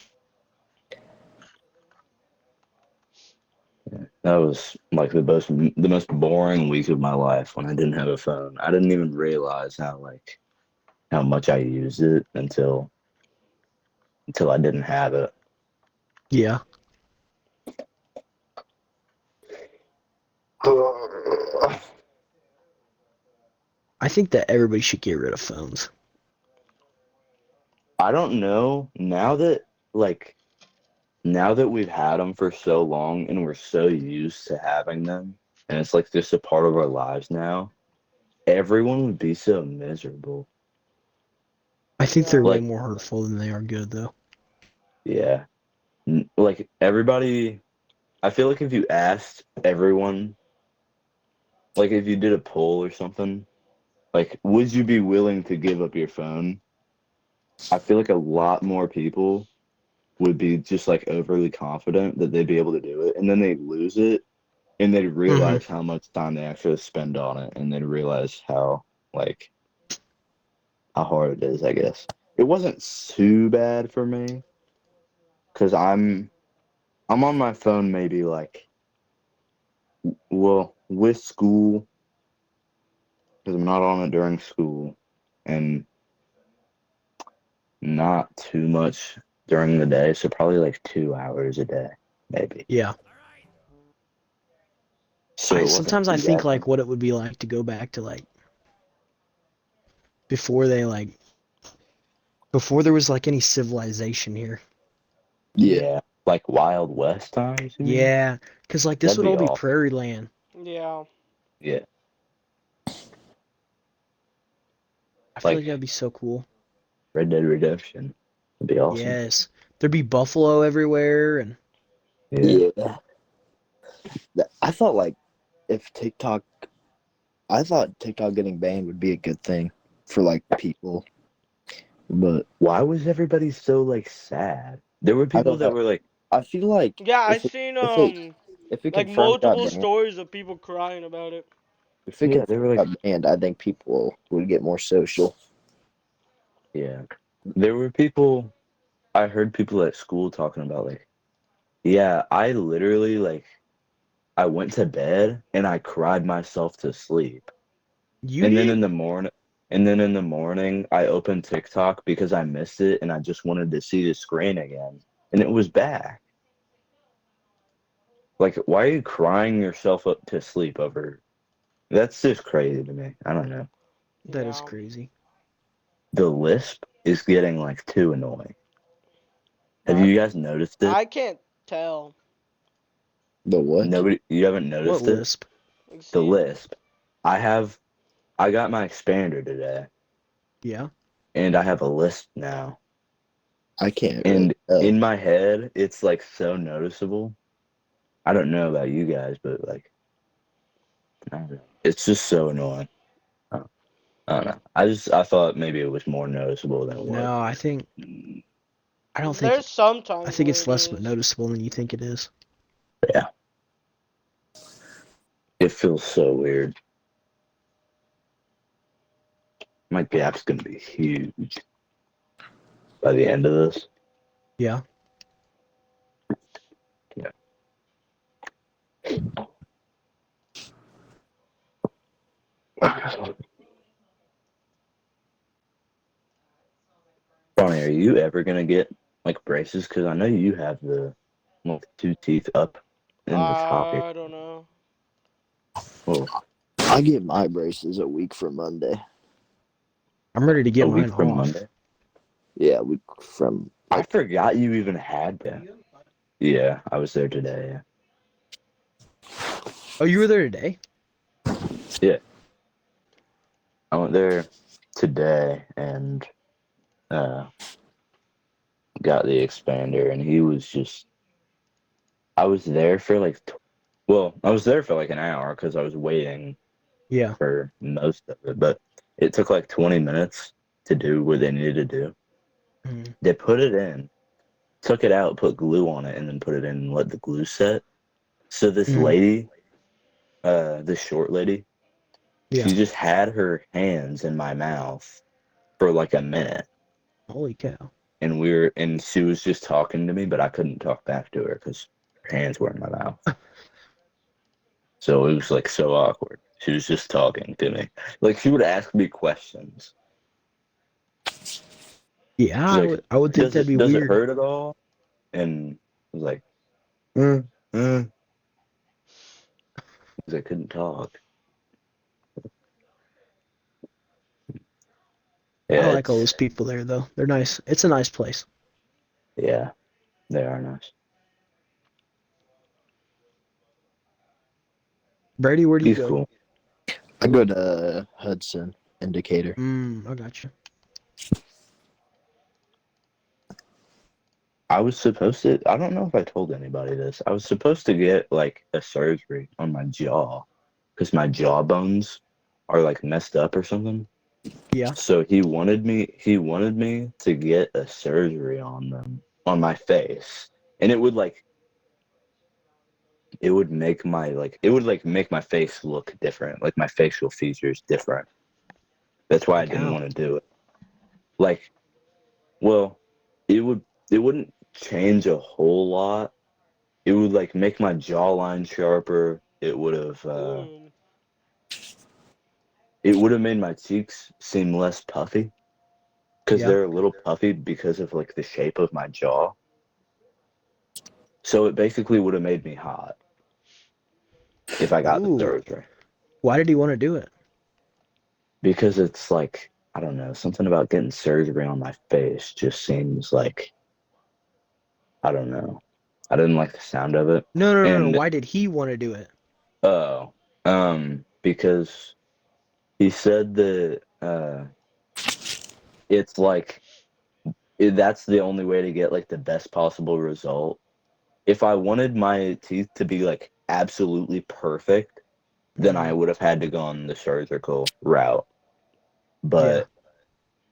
S4: Yeah. That was like the most boring week of my life when I didn't have a phone. I didn't even realize how much I used it until I didn't have it.
S2: Yeah. I think that everybody should get rid of phones.
S4: I don't know like now that we've had them for so long and we're so used to having them, and it's like just a part of our lives now, everyone would be so miserable.
S2: I think they're
S1: Yeah.
S2: way
S4: Like,
S2: more hurtful than they are good, though.
S4: yeah, like everybody, I feel like if you asked everyone, like if you did a poll or something, like, would you be willing to give up your phone? I feel like a lot more people would be just like overly confident that they'd be able to do it, and then they'd lose it, and they'd realize how much time they actually spend on it, and they'd realize how hard it is. I guess it wasn't too bad for me because I'm on my phone maybe like, well, with school, because I'm not on it during school, and not too much during the day, so probably like 2 hours a day, maybe.
S2: Yeah.
S4: So it wasn't
S2: Sometimes I
S4: too
S2: think
S4: bad.
S2: like what it would be like to go back to like before they like before there was like any civilization here.
S4: Yeah, like Wild West times, you mean?
S2: Yeah, because like this
S4: That'd
S2: would
S4: be
S2: all be
S4: awesome.
S2: prairie land.
S1: Yeah.
S4: Yeah,
S2: I feel like
S4: like
S2: that'd be so cool.
S4: Red Dead Redemption would be awesome.
S2: Yes, there'd be buffalo everywhere, and
S4: Yeah.
S3: Yeah. I thought like if TikTok, I thought TikTok getting banned would be a good thing for like people, but
S4: Why was everybody so like sad? There were
S3: I
S4: people
S3: don't
S4: that
S3: know.
S4: were like,
S3: I feel like
S1: Yeah, I
S3: if it
S1: seen
S3: if it if it
S1: like
S3: confirmed got
S1: multiple
S3: banned,
S1: stories of people crying about it.
S3: if it
S4: yeah, they were like,
S3: got banned, I think people would get more social.
S4: yeah. There were people. I heard people at school talking about like, yeah, I literally like I went to bed and I cried myself to sleep.
S2: you
S4: And then
S2: did.
S4: in the morning, I opened TikTok because I missed it and I just wanted to see the screen again. And it was back. Like, why are you crying yourself up to sleep over? That's just crazy to me. I don't know.
S2: That is
S1: Yeah.
S2: crazy.
S4: The lisp is getting like too annoying. Have
S1: I
S4: you guys noticed it?
S1: I can't tell.
S3: The what?
S4: You haven't
S2: What
S4: noticed it?
S2: lisp?
S1: Like,
S4: The
S1: see,
S4: lisp. I got my expander today
S2: Yeah.
S4: and I have a lisp now.
S3: I can't really
S4: And
S3: tell.
S4: in my head, it's like so noticeable. I don't know about you guys, but like, I don't know. It's just so annoying. I I don't know. I thought maybe it was more noticeable than it was.
S2: No, I don't think.
S1: there's some
S2: I
S1: times
S2: think
S1: where
S2: it's
S1: it
S2: less
S1: is.
S2: noticeable than you think it is.
S4: Yeah, it feels so weird. My gap's gonna be huge by the end of this.
S2: Yeah.
S4: Yeah. Ronnie, are you ever gonna get like braces? Because I know you have the like two teeth up in the top here.
S1: I don't know.
S4: Oh,
S3: I get my braces a week from Monday.
S2: I'm ready to
S4: a
S2: get mine
S4: week from
S2: off.
S4: Monday.
S3: Yeah, a week from
S4: I
S3: like
S4: forgot you even had them. Yeah, I was there today.
S2: Oh, you were there today?
S4: Yeah, I went there today and uh, got the expander, and he was just. I was there for like, I was there for like an hour because I was waiting
S2: Yeah.
S4: for most of it, but it took like 20 minutes to do what they needed to do.
S2: Mhm.
S4: They put it in, took it out, put glue on it, and then put it in and let the glue set. So this
S2: Mhm.
S4: lady, this short lady,
S2: Yeah.
S4: she just had her hands in my mouth for like a minute.
S2: Holy cow.
S4: And she was just talking to me, but I couldn't talk back to her because her hands were in my mouth. So it was like so awkward. She was just talking to me. Like she would ask me questions.
S2: Yeah,
S4: She's like,
S2: I would think that'd be
S4: does it
S2: weird.
S4: hurt at all? And I was like, mm, mm. 'Cause I couldn't talk.
S2: I
S4: Yeah,
S2: like all those people there though. They're nice. It's a nice place.
S4: yeah, they are nice.
S2: Brady, where do you
S4: He's
S2: go?
S4: cool.
S3: I go to Hudson Indicator.
S2: I got you.
S4: I was supposed to, I don't know if I told anybody this. I was supposed to get like a surgery on my jaw because my jaw bones are like messed up or something.
S2: Yeah.
S4: So he wanted me to get a surgery on them on my face, and it would make my face look different, like my facial features different. That's why I
S2: Like
S4: didn't
S2: how?
S4: want to do it. Like, well, it wouldn't change a whole lot. It would like make my jawline sharper.
S1: Ooh.
S4: It would have made my cheeks seem less puffy because
S2: Yeah.
S4: they're a little puffy because of like the shape of my jaw. So it basically would have made me hot if I got the
S2: Ooh.
S4: surgery.
S2: Why did he want to do it?
S4: Because it's like, I don't know, something about getting surgery on my face just seems like, I don't know. I didn't like the sound of it.
S2: No, no, no, no.
S4: And
S2: Why did he want to do it?
S4: oh, because he said that it's like that's the only way to get like the best possible result. If I wanted my teeth to be like absolutely perfect, then
S2: Hmm.
S4: I would have had to go on the surgical route.
S2: Yeah.
S4: But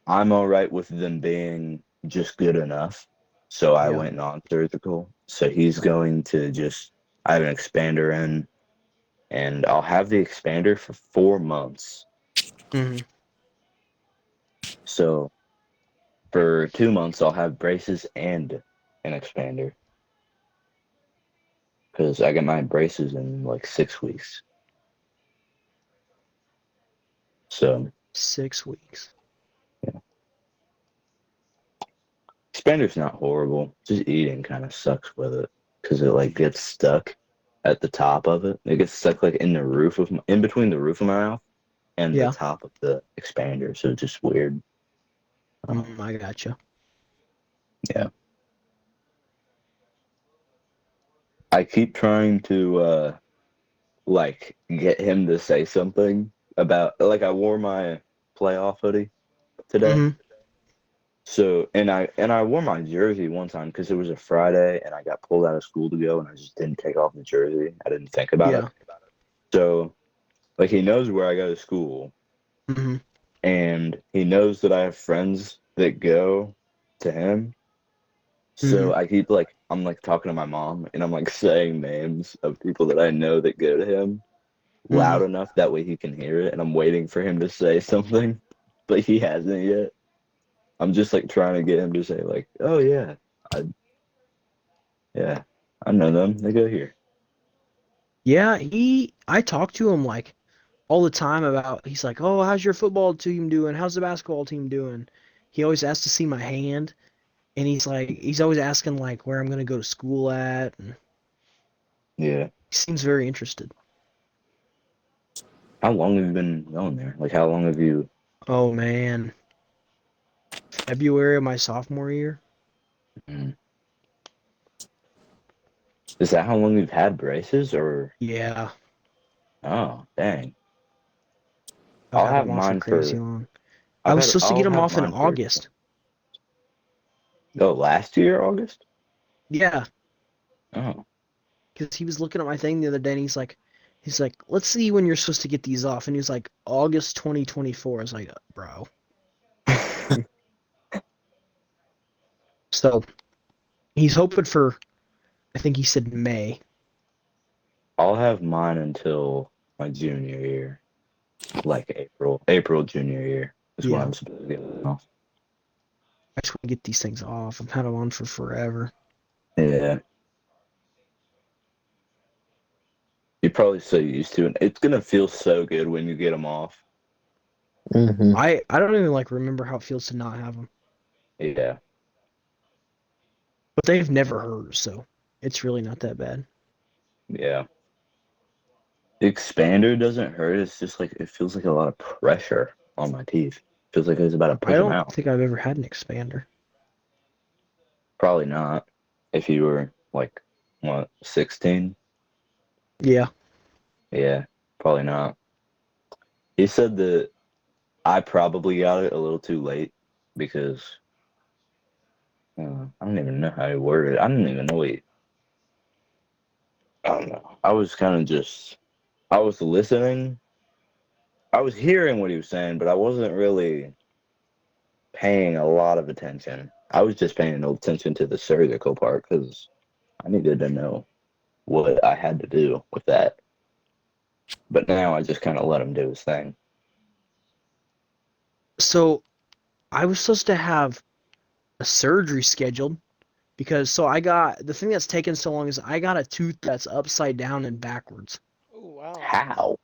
S4: I'm all right with them being just good enough. So I
S2: Yeah.
S4: went non-surgical. So he's going to just, I have an expander in, and I'll have the expander for 4 months.
S2: Hmm.
S4: So for 2 months, I'll have braces and an expander because I get my braces in like 6 weeks. So
S2: 6 weeks.
S4: yeah. Expander's not horrible. Just eating kind of sucks with it because it like gets stuck at the top of it. It gets stuck like in the roof of in between the roof of my mouth and the
S2: Yeah.
S4: top of the expander. So it's just weird.
S2: I gotcha.
S4: Yeah. I keep trying to like get him to say something about like I wore my playoff hoodie today.
S2: Hmm.
S4: So and I wore my jersey one time because it was a Friday and I got pulled out of school to go and I just didn't take off the jersey. I didn't think about it.
S2: Yeah.
S4: So like he knows where I go to school
S2: Hmm.
S4: and he knows that I have friends that go to him.
S2: Hmm.
S4: So I keep like I'm like talking to my mom and I'm like saying names of people that I know that go to him
S2: Hmm.
S4: loud enough that way he can hear it and I'm waiting for him to say something, but he hasn't yet. I'm just like trying to get him to say like, "Oh yeah, I yeah, I know them. They go here."
S2: Yeah. I talk to him like all the time about, he's like, oh, how's your football team doing? How's the basketball team doing? He always asks to see my hand. And he's always asking like where I'm going to go to school at. And
S4: Yeah.
S2: he seems very interested.
S4: How long have you been going there? Like how long have you
S2: Oh man. February of my sophomore year.
S4: mm, is that how long you've had braces or
S2: Yeah.
S4: oh dang.
S2: I've
S4: I'll
S2: had
S4: have
S2: them on for
S4: mine
S2: crazy
S4: for
S2: long. I was supposed to get
S4: I'll
S2: them
S4: have
S2: off in
S4: mine for
S2: August.
S4: oh last year, August?
S2: Yeah.
S4: Oh.
S2: Because he was looking at my thing the other day and he's like, let's see when you're supposed to get these off. And he was like, August 2024. I was like, bro. So he's hoping for, I think he said May.
S4: I'll have mine until my junior year. Like April junior year is when
S2: Yeah.
S4: I'm supposed to get them off.
S2: I just want to get these things off. I've had them on for forever.
S4: Yeah. You're probably so used to it. It's gonna feel so good when you get them off.
S3: Hmm.
S2: I don't even like remember how it feels to not have them.
S4: Yeah.
S2: But they've never hurt, so it's really not that bad.
S4: Yeah. The expander doesn't hurt. It's just like it feels like a lot of pressure on my teeth. Feels like I was about to
S2: I
S4: push them
S2: don't
S4: out.
S2: think I've ever had an expander.
S4: Probably not. If you were like what, 16?
S2: Yeah.
S4: Yeah, probably not. He said that I probably got it a little too late because I don't even know how he worded it. I don't even know I don't know. I was kind of just I was listening. I was hearing what he was saying, but I wasn't really paying a lot of attention. I was just paying no attention to the surgical part because I needed to know what I had to do with that. But now I just kind of let him do his thing.
S2: So I was supposed to have a surgery scheduled because I got the thing that's taken so long is I got a tooth that's upside down and backwards.
S1: Oh wow.
S4: How?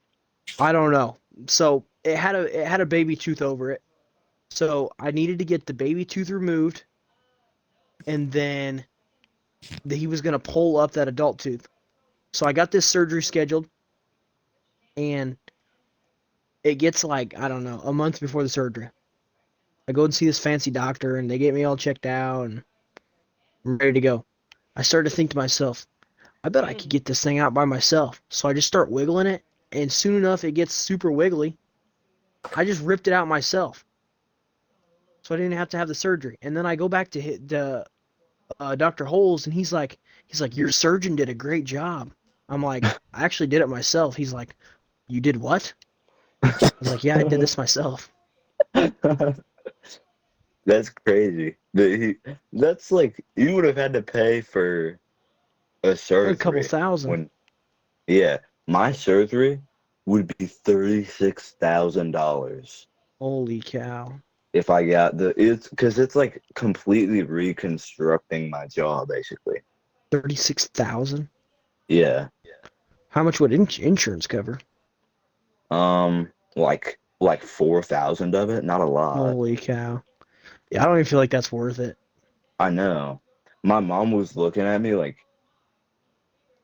S2: I don't know. So it had a baby tooth over it. So I needed to get the baby tooth removed, and then he was gonna pull up that adult tooth. So I got this surgery scheduled, and it gets like, I don't know, a month before the surgery. I go and see this fancy doctor, and they get me all checked out, and I'm ready to go. I started to think to myself, I bet I could get this thing out by myself. So I just start wiggling it, and soon enough it gets super wiggly. I just ripped it out myself. So I didn't have to have the surgery. And then I go back to Dr. Holes, and he's like, your surgeon did a great job. I'm like, I actually did it myself. He's like, you did what? I was like, yeah, I did this myself.
S4: That's crazy. That's like you would have had to pay for a
S2: A couple
S4: surgery
S2: thousand.
S4: when, yeah, my surgery would be $36,000
S2: Holy cow.
S4: if I got it's because it's like completely reconstructing my jaw basically.
S2: 36,000.
S4: Yeah.
S2: How much would insurance cover?
S4: Like 4,000 of it, not a lot.
S2: Holy cow. Yeah, I don't even feel like that's worth it.
S4: I know. My mom was looking at me like,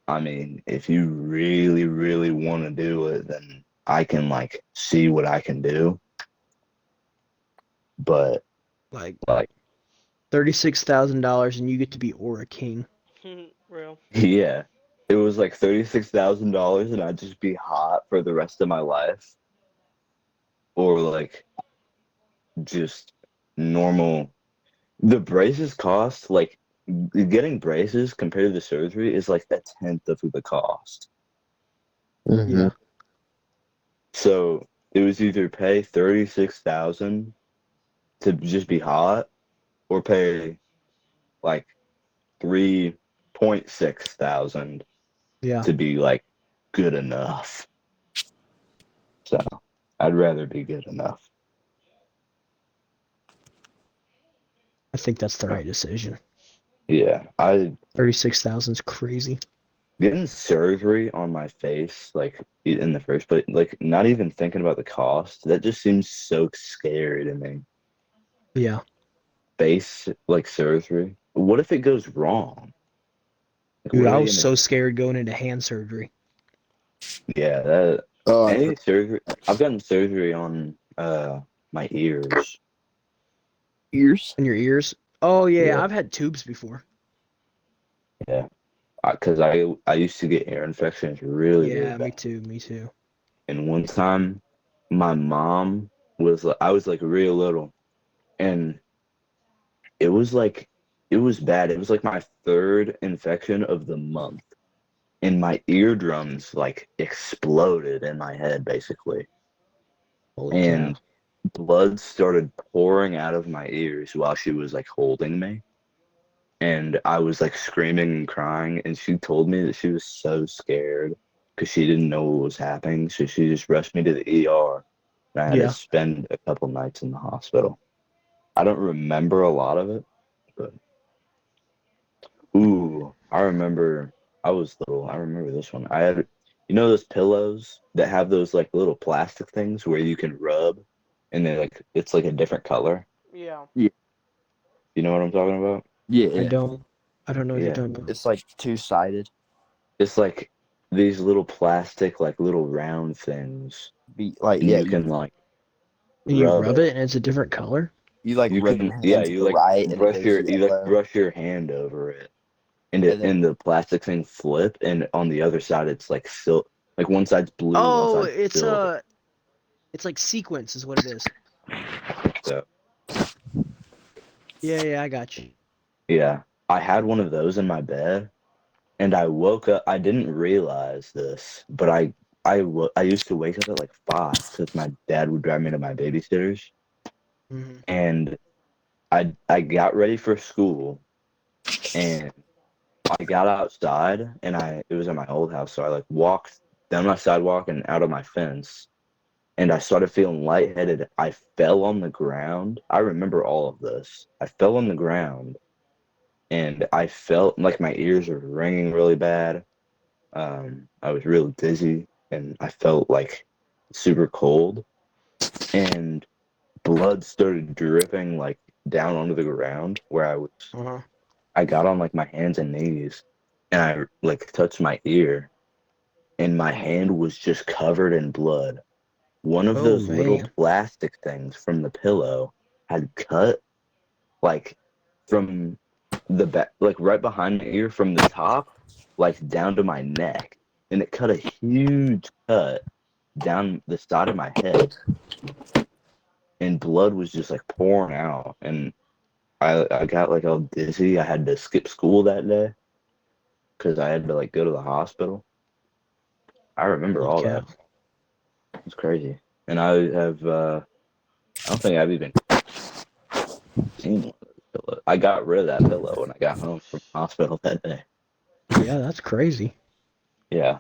S4: I mean, if you really, really want to do it, then I can like see what I can do. But
S2: Like
S4: like,
S2: $36,000 and you get to be Aura King.
S1: Real.
S4: yeah, it was like $36,000 and I'd just be hot for the rest of my life. Or like just normal. The braces cost like getting braces compared to the surgery is like a tenth of the cost.
S3: Mm-hmm.
S2: Yeah.
S4: So it was either pay 36,000 to just be hot or pay like 3.6 thousand
S2: Yeah.
S4: to be like good enough. So I'd rather be good enough.
S2: I think that's the right decision.
S4: Yeah, I
S2: 36,000 is crazy.
S4: getting surgery on my face, like in the first place, like not even thinking about the cost, that just seems so scary to me.
S2: Yeah.
S4: Face like surgery. What if it goes wrong? Like,
S2: Dude,
S4: what are
S2: I
S4: they
S2: was
S4: gonna?
S2: so scared going into hand surgery.
S4: Yeah, that
S3: Oh, I've
S4: any
S3: heard
S4: surgery. I've gotten surgery on my ears.
S3: ears.
S2: In your ears? Oh, yeah.
S4: Yeah,
S2: I've had tubes before.
S4: yeah. Because I used to get ear infections really really
S2: Yeah, me
S4: bad.
S2: too. Me too.
S4: And one time, my mom I was like real little, and it was like it was bad. It was like my third infection of the month, and my eardrums like exploded in my head basically,
S2: Holy cow.
S4: and blood started pouring out of my ears while she was like holding me. And I was like screaming and crying, and she told me that she was so scared because she didn't know what was happening. So she just rushed me to the ER, and I had to
S2: Yeah.
S4: spend a couple nights in the hospital. I don't remember a lot of it, but ooh, I remember I was little. I remember this one. I had, those pillows that have those like little plastic things where you can rub, and they like it's like a different color.
S1: Yeah.
S3: Yeah,
S4: You know what I'm talking about?
S3: yeah,
S2: I
S3: yeah.
S2: don't. I don't know what you're
S4: Yeah.
S2: talking about.
S3: It's like two-sided.
S4: It's like these little plastic, like little round things,
S3: Be like,
S4: and
S3: yeah,
S4: you can like
S2: And you
S4: rub
S2: rub
S4: it.
S2: it and it's a different color?
S3: you like
S4: You
S3: rub
S4: can,
S3: your
S4: yeah,
S3: hand to
S4: you
S3: the
S4: like
S3: right and it goes yellow,
S4: brush your hand over it, and
S3: and then
S4: the plastic thing flip, and on the other side it's like like one side's blue, one
S2: Oh,
S4: side's
S2: it's
S4: silver.
S2: it's like sequence is what it is.
S4: So
S2: Yeah, yeah, I got you.
S4: yeah, I had one of those in my bed, and I woke up. I didn't realize this, but I used to wake up at like 5 because my dad would drive me to my babysitter's,
S2: Hmm.
S4: and I got ready for school, and I got outside, and it was at my old house, so I like walked down my sidewalk and out of my fence, and I started feeling lightheaded. I fell on the ground. I remember all of this. I fell on the ground, and I felt like my ears were ringing really bad. I was real dizzy, and I felt like super cold, and blood started dripping like down onto the ground where I was.
S2: Uh-huh.
S4: I got on like my hands and knees, and I like touched my ear, and my hand was just covered in blood. One of
S2: Oh
S4: those little
S2: man.
S4: plastic things from the pillow had cut like from the back, like right behind my ear from the top, like down to my neck. And it cut a huge cut down the side of my head. And blood was just like pouring out. And I got like all dizzy. I had to skip school that day because I had to like go to the hospital. I remember
S2: Holy
S4: all
S2: cow.
S4: that. It's crazy. And I don't think I've even seen one of those pillows. I got rid of that pillow when I got home from the hospital that day.
S2: Yeah, that's crazy.
S4: Yeah.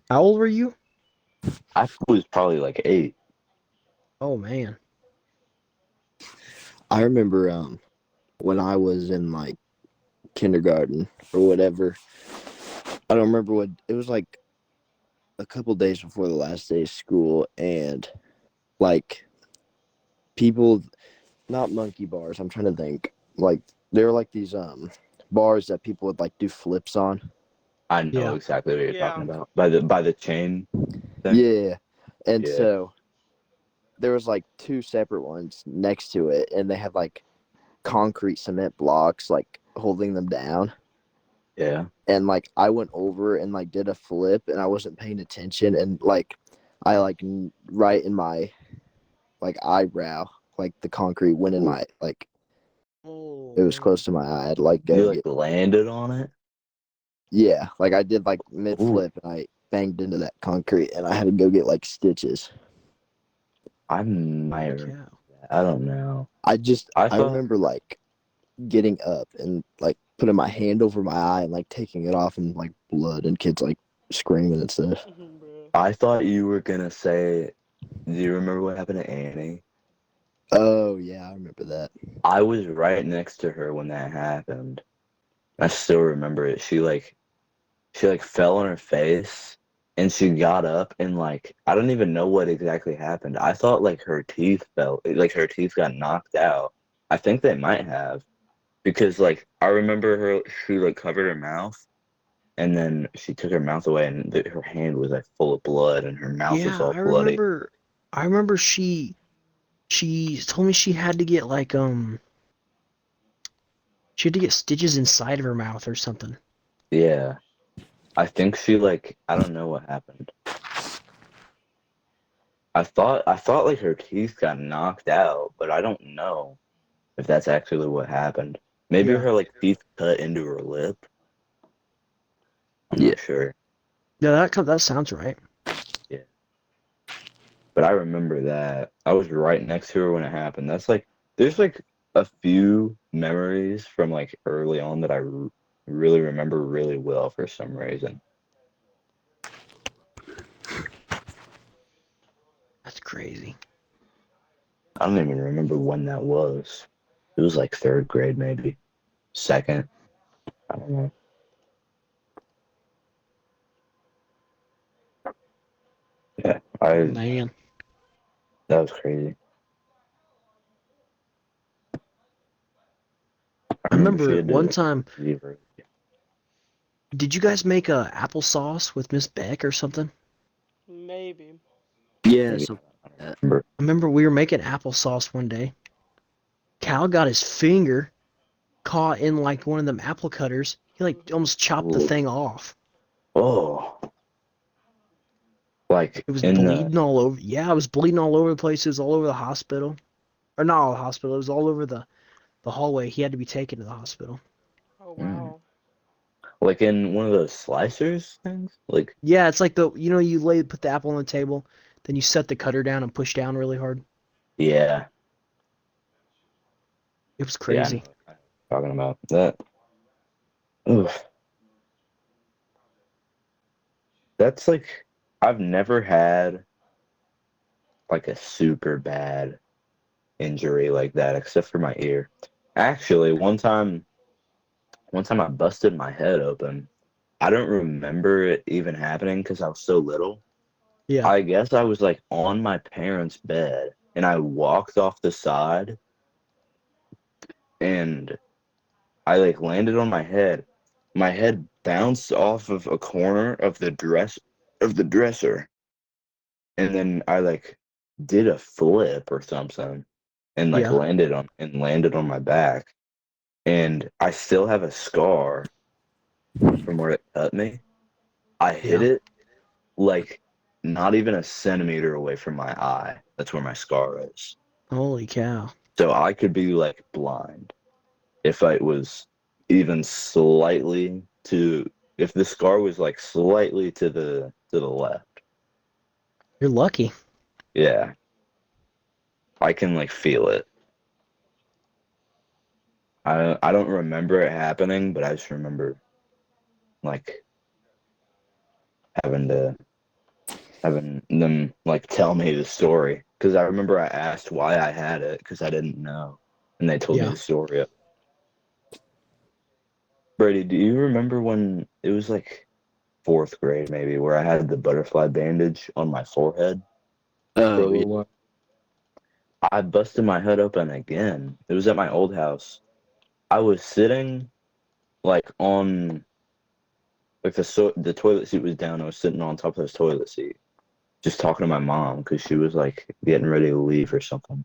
S2: How old were you?
S4: I was probably like 8.
S2: Oh man.
S3: I remember when I was in like kindergarten or whatever. I don't remember what it was like a couple days before the last day of school, and like people, not monkey bars. I'm trying to think. Like they were like these bars that people would like do flips on.
S4: I know
S2: Yeah.
S4: exactly what you're talking
S1: Yeah.
S4: about. By the chain thing.
S3: Yeah, and
S4: Yeah.
S3: so there was like two separate ones next to it, and they had like concrete cement blocks like holding them down.
S4: Yeah.
S3: And like I went over and like did a flip, and I wasn't paying attention, and like I like right in my like eyebrow, like the concrete went in
S4: Ooh.
S3: my like
S2: Oh
S3: it was
S2: man.
S3: close to my eye. I had to like
S4: You
S3: go
S4: like
S3: get
S4: landed on it?
S3: yeah, like I did like mid
S4: Ooh.
S3: flip, and I banged into that concrete, and I had to go get like stitches.
S4: I might
S2: Holy
S4: remember
S2: cow.
S4: that. I don't know. I
S3: I
S4: thought
S3: remember like getting up and like putting my hand over my eye and like taking it off, and like blood and kids like screaming and stuff.
S1: Bro.
S4: I thought you were gonna say, do you remember what happened to Annie?
S3: Oh yeah, I remember that.
S4: I was right next to her when that happened. I still remember it. She like fell on her face, and she got up, and like I don't even know what exactly happened. I thought like her teeth fell, like her teeth got knocked out. I think they might have, because like I remember she like covered her mouth, and then she took her mouth away, and her hand was like full of blood, and her mouth was
S2: Yeah,
S4: all bloody.
S2: I remember she told me she had to get stitches inside of her mouth or something.
S4: Yeah, I think she like I don't know what happened. I thought like her teeth got knocked out, but I don't know if that's actually what happened. Maybe
S2: Yeah.
S4: her like teeth cut into her lip. I'm
S3: Yeah,
S4: not sure.
S2: Yeah, that sounds right.
S4: Yeah. But I remember that. I was right next to her when it happened. That's like there's like a few memories from like early on that really remember really well for some reason.
S2: That's crazy.
S4: I don't even remember when that was. It was like 3rd grade maybe. 2nd. I don't know. Yeah.
S2: Man.
S4: That was crazy. I
S2: I
S4: remember she
S2: remember
S4: had
S2: one
S4: to
S2: time,
S4: leave her.
S2: did you guys make a applesauce with Miss Beck or something?
S1: Maybe.
S3: yeah.
S4: Maybe
S3: So
S4: I don't remember.
S2: I remember we were making applesauce one day. Cal got his finger caught in like one of them apple cutters. He like almost chopped the
S4: Oh,
S2: thing off.
S4: oh, like
S2: It was
S4: in the
S2: bleeding all over. Yeah, it was bleeding all over the place. It was all over the hospital. Or not all the hospital. It was all over the hallway. He had to be taken to the hospital.
S1: Oh
S4: mm,
S1: wow.
S4: like in one of those slicers things. Like
S2: Yeah, it's like you put the apple on the table, then you set the cutter down and push down really hard.
S4: yeah,
S2: It was
S4: Yeah, I
S2: crazy.
S4: know what you're talking about that. Oof. That's like I've never had like a super bad injury like that, except for my ear. Actually, one time I busted my head open. I don't remember it even happening because I was so little.
S2: Yeah.
S4: I guess I was like on my parents' bed and I walked off the side and I like landed on my head. My head bounced off of a corner of the dresser, and then I like did a flip or something and like
S2: Yeah.
S4: landed on my back. And I still have a scar from where it cut me. I hit
S2: Yeah.
S4: it like not even a centimeter away from my eye. That's where my scar is.
S2: Holy cow.
S4: So I could be like blind if I was even slightly to if the scar was like slightly to the left.
S2: You're lucky.
S4: Yeah, I can like feel it. I don't remember it happening, but I just remember like having to having them like tell me the story because I remember I asked why I had it because I didn't know, and they told me
S2: Yeah.
S4: the story. Brady, do you remember when it was like fourth grade maybe where I had the butterfly bandage on my forehead for a
S3: Oh yeah.
S4: little while? I busted my head open again. It was at my old house. I was sitting like on like the toilet seat was down. I was sitting on top of this toilet seat, just talking to my mom because she was like getting ready to leave or something.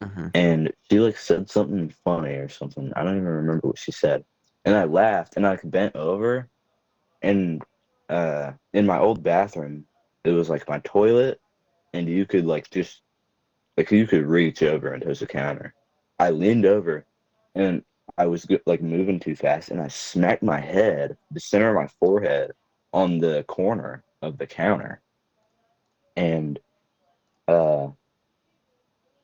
S3: Mhm.
S4: And she like said something funny or something. I don't even remember what she said. And I laughed and I like bent over and in my old bathroom it was like my toilet and you could like just like you could reach over and touch the counter. I leaned over and I was like moving too fast and I smacked my head, the center of my forehead, on the corner of the counter. And uh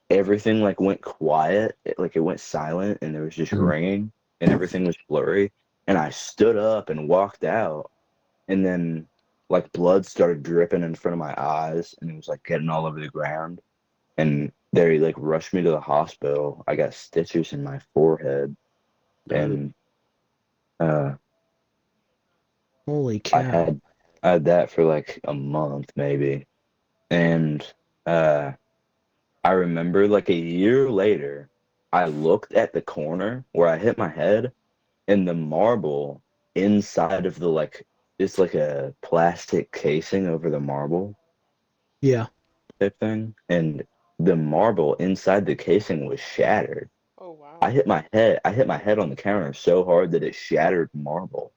S4: everything like went quiet, like it went silent and there was just
S3: Mhm.
S4: ringing and everything was blurry. And I stood up and walked out and then like blood started dripping in front of my eyes and it was like getting all over the ground. And they like rushed me to the hospital. I got stitches in my forehead,
S3: Oh,
S4: and uh,
S2: Holy
S4: I
S2: cow.
S4: had I had that for like a month maybe. And uh, I remember like a year later, I looked at the corner where I hit my head, and the marble inside of the like it's like a plastic casing over the marble
S2: Yeah.
S4: type thing, and the marble inside the casing was shattered.
S1: Oh wow.
S4: I hit my head on the counter so hard that it shattered marble.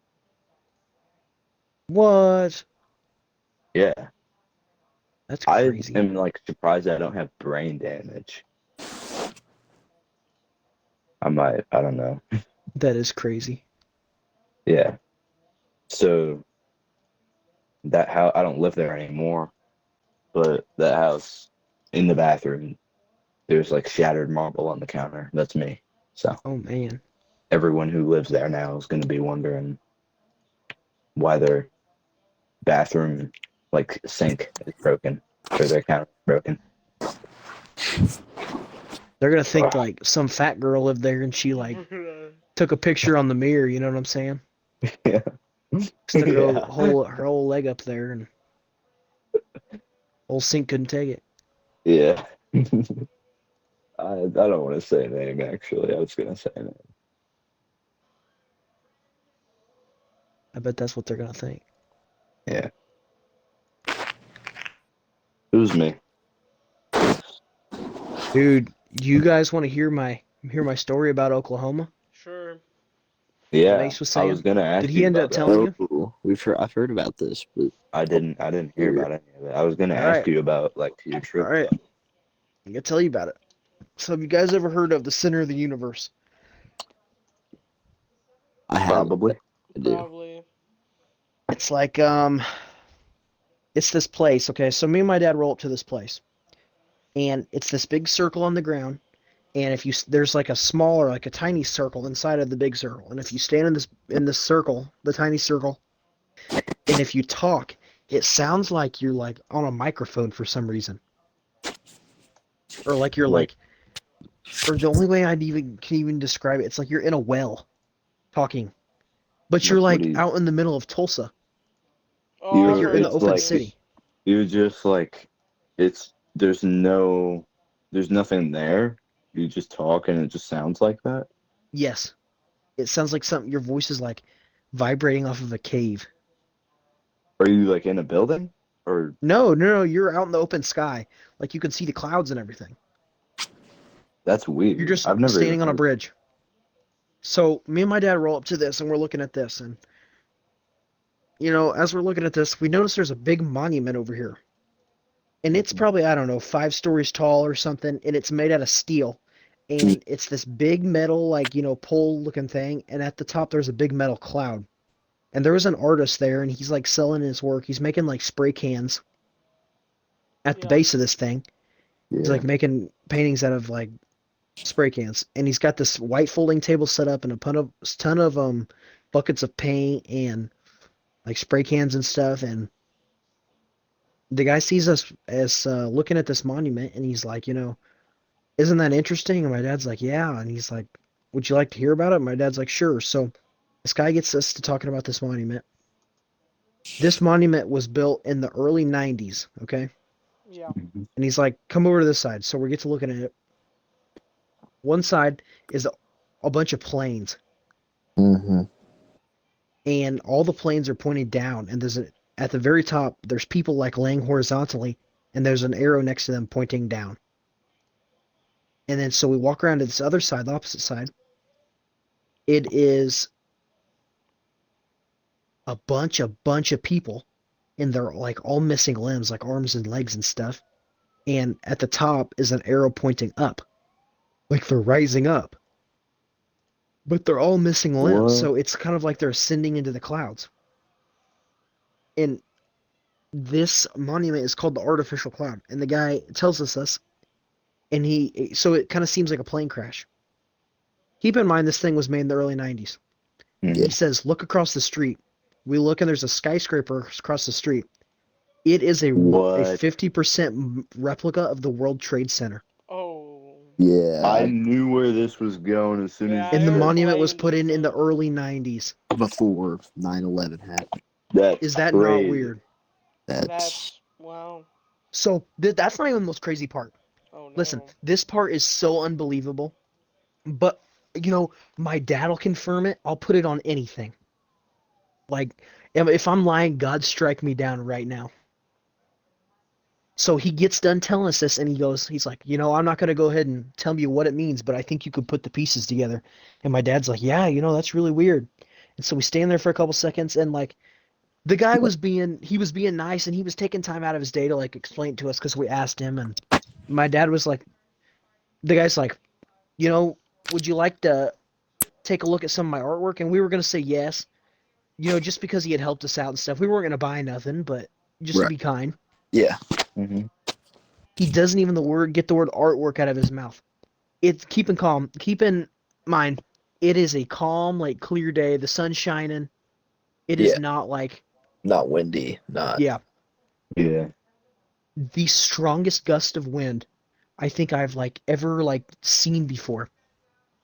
S2: What?
S4: Yeah.
S2: That's
S4: I
S2: crazy.
S4: am like surprised I don't have brain damage. I don't know.
S2: That is crazy.
S4: Yeah. So that house, I don't live there anymore, but that house in the bathroom, there's like shattered marble on the counter. That's me. So
S2: Oh man.
S4: everyone who lives there now is going to be wondering why their bathroom like sink is broken or their counter is broken.
S2: They're gonna think like some fat girl lived there and she like took a picture on the mirror, you know what I'm saying?
S4: Yeah.
S2: Stuck
S4: Yeah.
S2: her whole leg up there and old sink couldn't take it.
S4: Yeah. I don't want to say a name actually. I was gonna say a name.
S2: I bet that's what they're gonna think.
S4: Yeah. It was me.
S2: Dude, you guys want to hear my story about Oklahoma?
S1: Sure.
S2: What
S4: Yeah.
S2: Ace was
S4: I was
S2: saying?
S4: gonna
S2: Did
S4: ask
S2: he
S4: you
S2: end
S4: about
S2: up
S4: that.
S2: telling you?
S3: oh, I've heard about this, but
S4: I didn't hear
S3: here.
S4: about any of it. I was gonna
S2: All
S4: ask
S2: right,
S4: you about like your
S2: all
S4: trip
S2: right.
S4: though.
S2: I'm gonna tell you about it. So, have you guys ever heard of the center of the universe?
S3: I haven't, but
S4: Probably.
S3: I do.
S1: Probably.
S2: It's like it's this place. Okay, so me and my dad roll up to this place, and it's this big circle on the ground, And if you there's like a smaller, like a tiny circle inside of the big circle, and if you stand in this circle, the tiny circle, and if you talk, it sounds like you're like on a microphone for some reason, or like you're
S3: Like,
S2: like, or the only way can even describe it, it's like you're in a well talking, but you're
S4: What
S2: like
S4: do you?
S2: out in the middle of Tulsa,
S1: Oh,
S2: like
S1: I've
S2: you're
S4: You're
S2: in
S1: heard
S2: the
S1: of
S4: it's
S2: open
S4: like
S1: those.
S2: city.
S4: you're just like it's there's nothing there. You just talk and it just sounds like that.
S2: Yes, it sounds like something. Your voice is like vibrating off of a cave.
S4: Are you like in a building or
S2: No, no, no, you're out in the open sky, like you can see the clouds and everything.
S4: that's
S2: You're
S4: weird?
S2: just
S4: I've never even
S2: standing on a
S4: heard.
S2: bridge. So me and my dad roll up to this, and we're looking at this, and as we're looking at this, we notice there's a big monument over here, and it's
S4: Mhm.
S2: probably, I don't know, 5 stories tall or something, and it's made out of steel, and it's this big metal, like, pole looking thing, and at the top there's a big metal cloud, and there was an artist there, and he's like selling his work. He's making like spray cans at the
S1: Yeah.
S2: base of this thing. He's
S3: yeah.
S2: like making paintings out of like spray cans, and he's got this white folding table set up and a ton of buckets of paint and like spray cans and stuff. And the guy sees us as looking at this monument, and he's like, isn't that interesting? And my dad's like, yeah. And he's like, would you like to hear about it? And my dad's like, sure. So this guy gets us to talking about this monument. This monument was built in the early 90s, okay?
S1: Yeah.
S4: Mhm.
S2: And he's like, come over to this side. So we get to looking at it. One side is a bunch of planes,
S3: Mm-hmm.
S2: and all the planes are pointed down. And at the very top, there's people like laying horizontally, and there's an arrow next to them pointing down. And then so we walk around to this other side, the opposite side. It is a bunch of people, and they're like all missing limbs, like arms and legs and stuff. And at the top is an arrow pointing up, like they're rising up, but they're all missing limbs.
S4: What?
S2: So it's kind of like they're ascending into the clouds. And this monument is called the artificial cloud. And the guy tells us this, and so it kind of seems like a plane crash. Keep in mind, this thing was made in the early 90s.
S3: Yeah.
S2: He
S4: Mhm.
S2: says, look across the street. We look, and there's a skyscraper across the street. It is a
S4: What?
S2: 50% replica of the World Trade Center.
S1: Oh.
S4: I
S3: Yeah.
S4: knew where this was going as soon as
S1: Yeah,
S4: you
S2: And the
S1: there were
S4: said
S2: monument was
S1: planes
S2: put
S1: and
S2: in the
S1: stuff.
S2: early 90s.
S3: Before 9/11 happened.
S4: that's
S2: Is that not
S4: crazy.
S2: weird?
S3: That's
S1: That's wow.
S2: So that's not even the most crazy part.
S1: Oh
S2: Listen,
S1: no.
S2: this part is so unbelievable. But, my dad will confirm it. I'll put it on anything. Like, if I'm lying, God strike me down right now. So he gets done telling us this, and he's like, I'm not going to go ahead and tell you what it means, but I think you could put the pieces together. And my dad's like, yeah, that's really weird. And so we stand there for a couple seconds, and like, the guy he was being nice, and he was taking time out of his day to like explain it to us because we asked him. And my dad was like, the guy's like, would you like to take a look at some of my artwork? And we were going to say yes, just because he had helped us out and stuff. We weren't going to buy nothing, but just to
S3: right.
S2: be kind.
S3: Yeah.
S4: Hmm.
S2: He doesn't even get the word artwork out of his mouth. It's keeping calm. Keep in mind, it is a calm, like clear day. The sun's shining. It is
S3: Yeah.
S2: not like,
S3: Not windy. Not.
S2: yeah,
S4: Yeah.
S2: the strongest gust of wind I think I've like ever like seen before.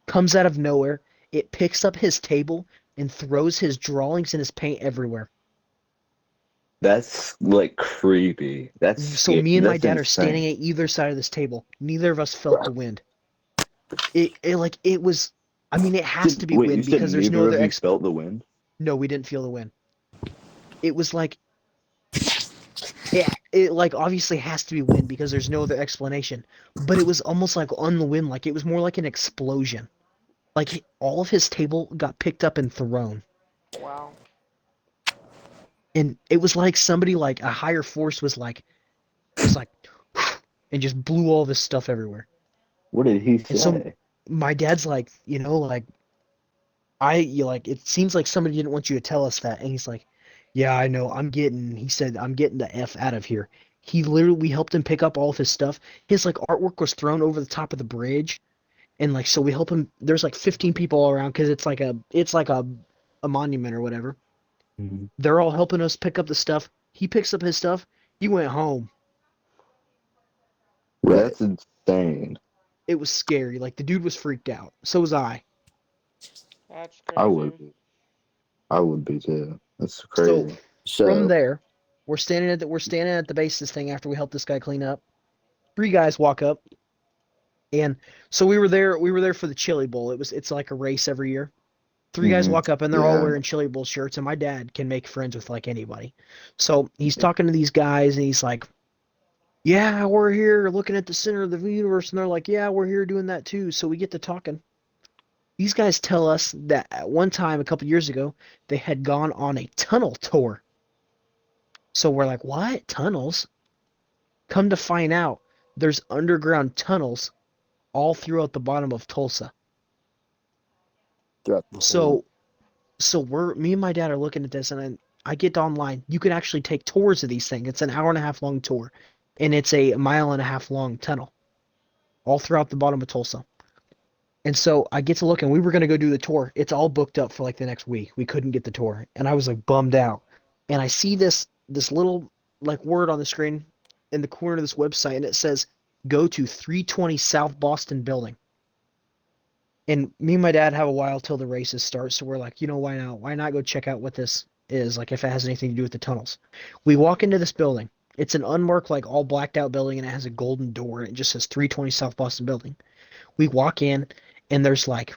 S2: Comes out of nowhere. It picks up his table and throws his drawings and his paint everywhere.
S4: That's like creepy. That's
S2: So
S4: scary.
S2: me and my
S4: That's
S2: dad are standing
S4: insane.
S2: at either side of this table. Neither of us felt the wind. It was. I mean, it has to be
S4: Wait, you
S2: wind
S4: said
S2: because there's no
S4: neither
S2: other
S4: of you felt the wind?
S2: No, we didn't feel the wind. It was like it like obviously has to be wind because there's no other explanation. But it was almost like on the wind, like it was more like an explosion. Like all of his table got picked up and thrown.
S1: Wow.
S2: And it was like somebody like a higher force was like and just blew all this stuff everywhere.
S4: What did he
S2: And so
S4: say?
S2: my dad's like, like it seems like somebody didn't want you to tell us that. And he's like, yeah, I know. He said, I'm getting the F out of here. We helped him pick up all of his stuff. His like artwork was thrown over the top of the bridge. And like, so we help him. There's like 15 people all around because it's like a monument or whatever.
S4: Mhm.
S2: They're all helping us pick up the stuff. He picks up his stuff. He went home.
S3: Right.
S4: That's insane.
S2: It was scary. Like the dude was freaked out. So was I.
S1: That's
S4: I
S1: crazy.
S4: would be. I would be too. That's
S2: So
S4: crazy.
S2: from
S3: So,
S2: there, we're standing at the base of this thing after we help this guy clean up. Three guys walk up, and so we were there for the Chili Bowl. It's like a race every year. Three guys
S4: Hmm.
S2: walk up and they're all
S4: Yeah.
S2: wearing Chili Bowl shirts, and my dad can make friends with like anybody. So he's talking to these guys and he's like, "Yeah, we're here looking at the center of the universe," and they're like, "Yeah, we're here doing that too." So we get to talking. These guys tell us that at one time a couple years ago they had gone on a tunnel tour. So we're like, "What? Tunnels?" Come to find out, there's underground tunnels all throughout the bottom of Tulsa.
S3: throughout the whole.
S2: So me and my dad are looking at this, and I get online. You can actually take tours of these things. It's an hour and a half long tour, and it's a mile and a half long tunnel all throughout the bottom of Tulsa. And so I get to look, and we were gonna go do the tour. It's all booked up for like the next week. We couldn't get the tour, and I was like bummed out. And I see this little like word on the screen in the corner of this website, and it says, "Go to 320 South Boston Building." And me and my dad have a while till the races start, so we're like, why not? Why not go check out what this is, like if it has anything to do with the tunnels. We walk into this building. It's an unmarked, like all blacked out building, and it has a golden door, and it just says 320 South Boston Building. We walk in, and there's like,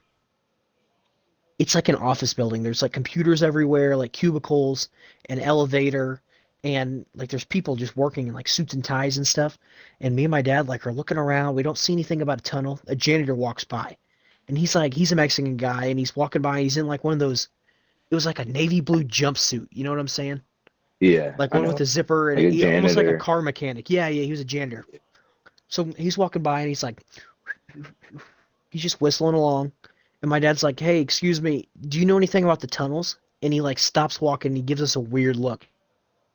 S2: it's like an office building. There's like computers everywhere, like cubicles, an elevator, and like there's people just working in like suits and ties and stuff. And me and my dad like are looking around. We don't see anything about a tunnel. A janitor walks by, and he's a Mexican guy, and he's walking by. He's in like one of those. It was like a navy blue jumpsuit. You know what I'm saying?
S4: Yeah.
S2: Like
S4: I
S2: one with
S4: know.
S2: a zipper and
S4: Like a
S2: almost like a
S4: janitor.
S2: car mechanic. Yeah, yeah, he was a janitor. So he's walking by and he's like, he's just whistling along. And my dad's like, "Hey, excuse me, do you know anything about the tunnels?" And he like stops walking and he gives us a weird look.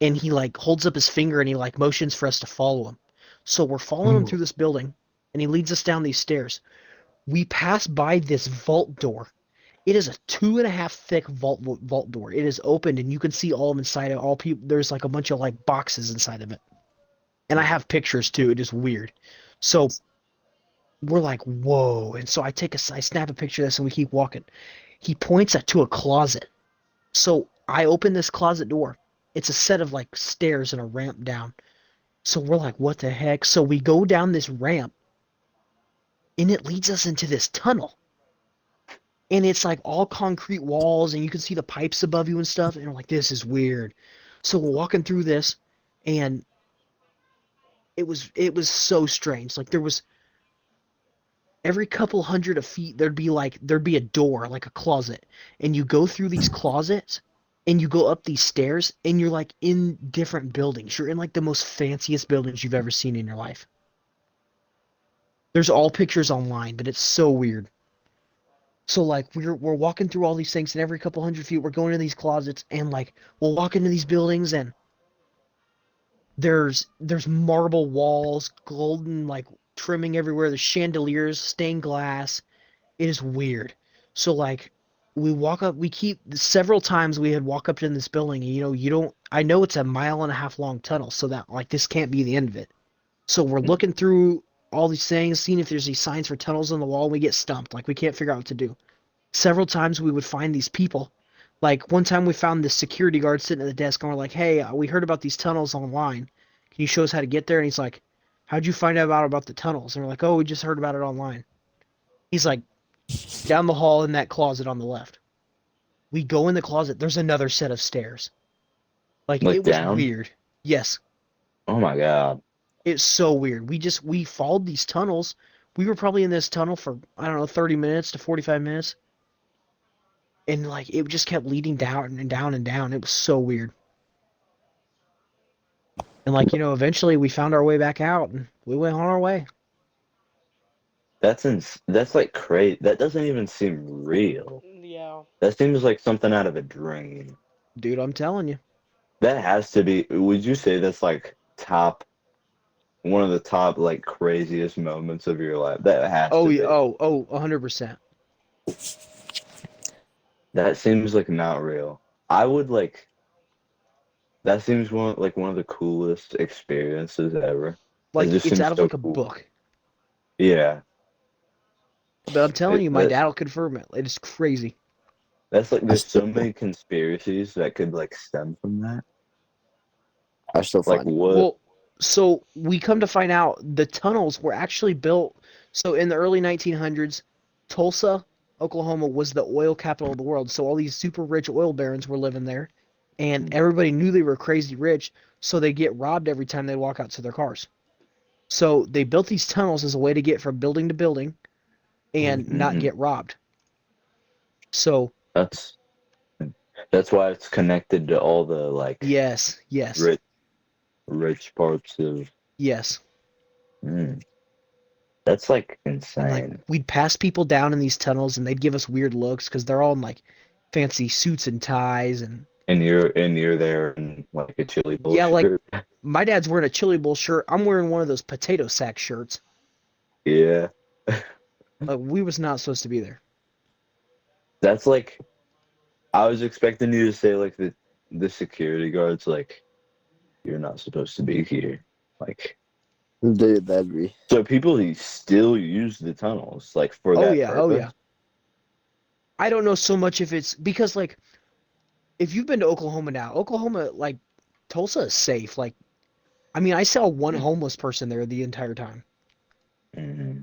S2: And he like holds up his finger and he like motions for us to follow him. So we're following him through this building and he leads us down these stairs. We pass by this vault door. It is a 2.5 thick vault door. It is opened and you can see all of inside it. All people there's like a bunch of like boxes inside of it. And I have pictures too. It is weird. So we're like, whoa. And so I snap a picture of this and we keep walking. He points at to a closet. So I open this closet door. It's a set of like stairs and a ramp down. So we're like, what the heck? So we go down this ramp and it leads us into this tunnel. And it's like all concrete walls and you can see the pipes above you and stuff. And we're like, this is weird. So we're walking through this and it was so strange. Like there was every couple hundred of feet there'd be a door, like a closet, and you go through these closets and you go up these stairs and you're like in different buildings. You're in like the most fanciest buildings you've ever seen in your life. There's all pictures online, but it's so weird. So like we're walking through all these things and every couple hundred feet we're going to these closets and like we'll walk into these buildings and there's marble walls, golden like trimming everywhere, there's chandeliers, stained glass. It is weird. So like we keep several times we had walk up in this building and you don't I know it's a mile and a half long tunnel, so that like this can't be the end of it. So we're looking through all these things, seeing if there's these signs for tunnels on the wall, and we get stumped. Like we can't figure out what to do. Several times we would find these people. Like one time we found this security guard sitting at the desk and we're like, "Hey, we heard about these tunnels online. Can you show us how to get there?" And he's like, "How'd you find out about the tunnels?" And we're like, "Oh, we just heard about it online." He's like, "Down the hall in that closet on the left." We go in the closet. There's another set of stairs. Like
S4: Like
S2: it was
S4: down.
S2: weird. Yes,
S4: Oh my god.
S2: it's so weird. We followed these tunnels. We were probably in this tunnel for I don't know 30 minutes to 45 minutes, and like it just kept leading down and down and down. It was so weird. And like eventually we found our way back out and we went on our way.
S4: That's like crazy. That doesn't even seem real.
S1: Yeah.
S4: That seems like something out of a dream.
S2: Dude, I'm telling you.
S4: That has to be, would you say that's like top one of the top like craziest moments of your life. That has
S2: Oh
S4: to
S2: yeah,
S4: be.
S2: oh, 100%.
S4: That seems like not real. I would like that seems one of the coolest experiences ever. It
S2: Like
S4: just
S2: it's
S4: seems
S2: out of
S4: so
S2: like a
S4: cool.
S2: book.
S4: Yeah.
S2: But I'm telling
S4: It,
S2: you, my
S4: that
S2: dad will confirm it. It is crazy.
S4: that's like
S3: I
S4: there's
S3: still
S4: so many conspiracies that could like stem from that.
S3: I still
S4: Like
S3: find
S4: what?
S2: Well, so we come to find out the tunnels were actually built. So in the early 1900s, Tulsa, Oklahoma was the oil capital of the world. So all these super rich oil barons were living there, and everybody knew they were crazy rich. So they get robbed every time they walk out to their cars. So they built these tunnels as a way to get from building to building and not
S4: Mm-hmm.
S2: get robbed. So
S4: That's that's why it's connected to all the like
S2: yes, yes,
S4: rich rich parts of.
S2: yes.
S4: Mm, that's like
S2: And like
S4: insane.
S2: we'd pass people down in these tunnels and they'd give us weird looks because they're all in like fancy suits and ties and
S4: And you're there in like a chili bowl
S2: yeah, like
S4: shirt.
S2: my dad's wearing a chili bowl shirt. I'm wearing one of those potato sack shirts.
S4: Yeah.
S2: Like we was not supposed to be there.
S4: That's like I was expecting you to say like the security guards like you're not supposed to be here. Like
S3: dude, that'd be
S4: so people still use the tunnels like for
S2: Oh
S4: that
S2: yeah, oh yeah.
S4: purpose.
S2: I don't know so much if it's because like if you've been to Oklahoma now, Oklahoma like Tulsa is safe. Like I mean, I saw one homeless person there the entire time.
S4: Mm-hmm.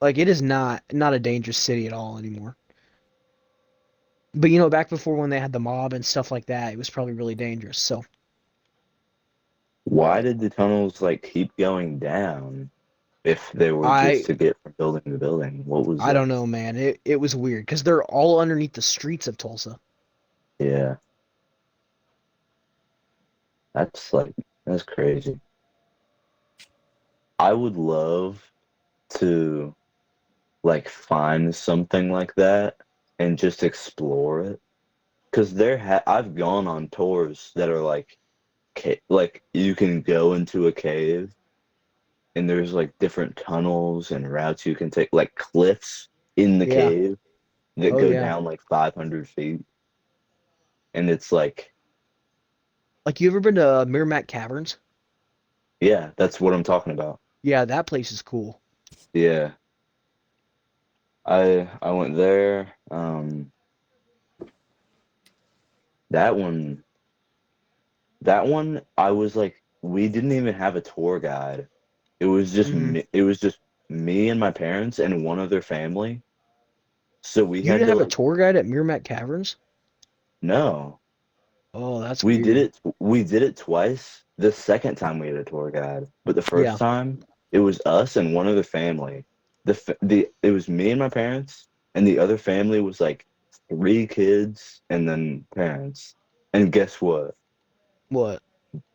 S2: Like it is not a dangerous city at all anymore. But you know, back before when they had the mob and stuff like that, it was probably really dangerous. So
S4: Why did the tunnels like keep going down if they were just
S2: I
S4: to get from building to building? What was
S2: I
S4: that?
S2: don't know, man. It was weird because they're all underneath the streets of Tulsa.
S4: Yeah, that's like that's crazy. I would love to like find something like that and just explore it. Because I've gone on tours that are like like you can go into a cave and there's like different tunnels and routes you can take, like cliffs in the
S2: Yeah.
S4: cave that
S2: Oh
S4: go
S2: yeah.
S4: down like 500 feet. And it's like,
S2: Like you ever been to Meermac Caverns?
S4: yeah, that's what I'm talking about.
S2: Yeah, that place is cool.
S4: Yeah, I went there. That one, that one, I was like, we didn't even have a tour guide. It was just
S2: Hmm.
S4: me, it was just me and my parents and one other family. So we
S2: You
S4: had
S2: didn't
S4: to
S2: have a
S4: like,
S2: tour guide at Meermac Caverns?
S4: no,
S2: Oh, that's
S4: we did
S2: weird.
S4: it. We did it twice. The second time we had a tour guide, but the first
S2: Yeah.
S4: time it was us and one other family. It was me and my parents, and the other family was like three kids and then parents. And guess what?
S2: What?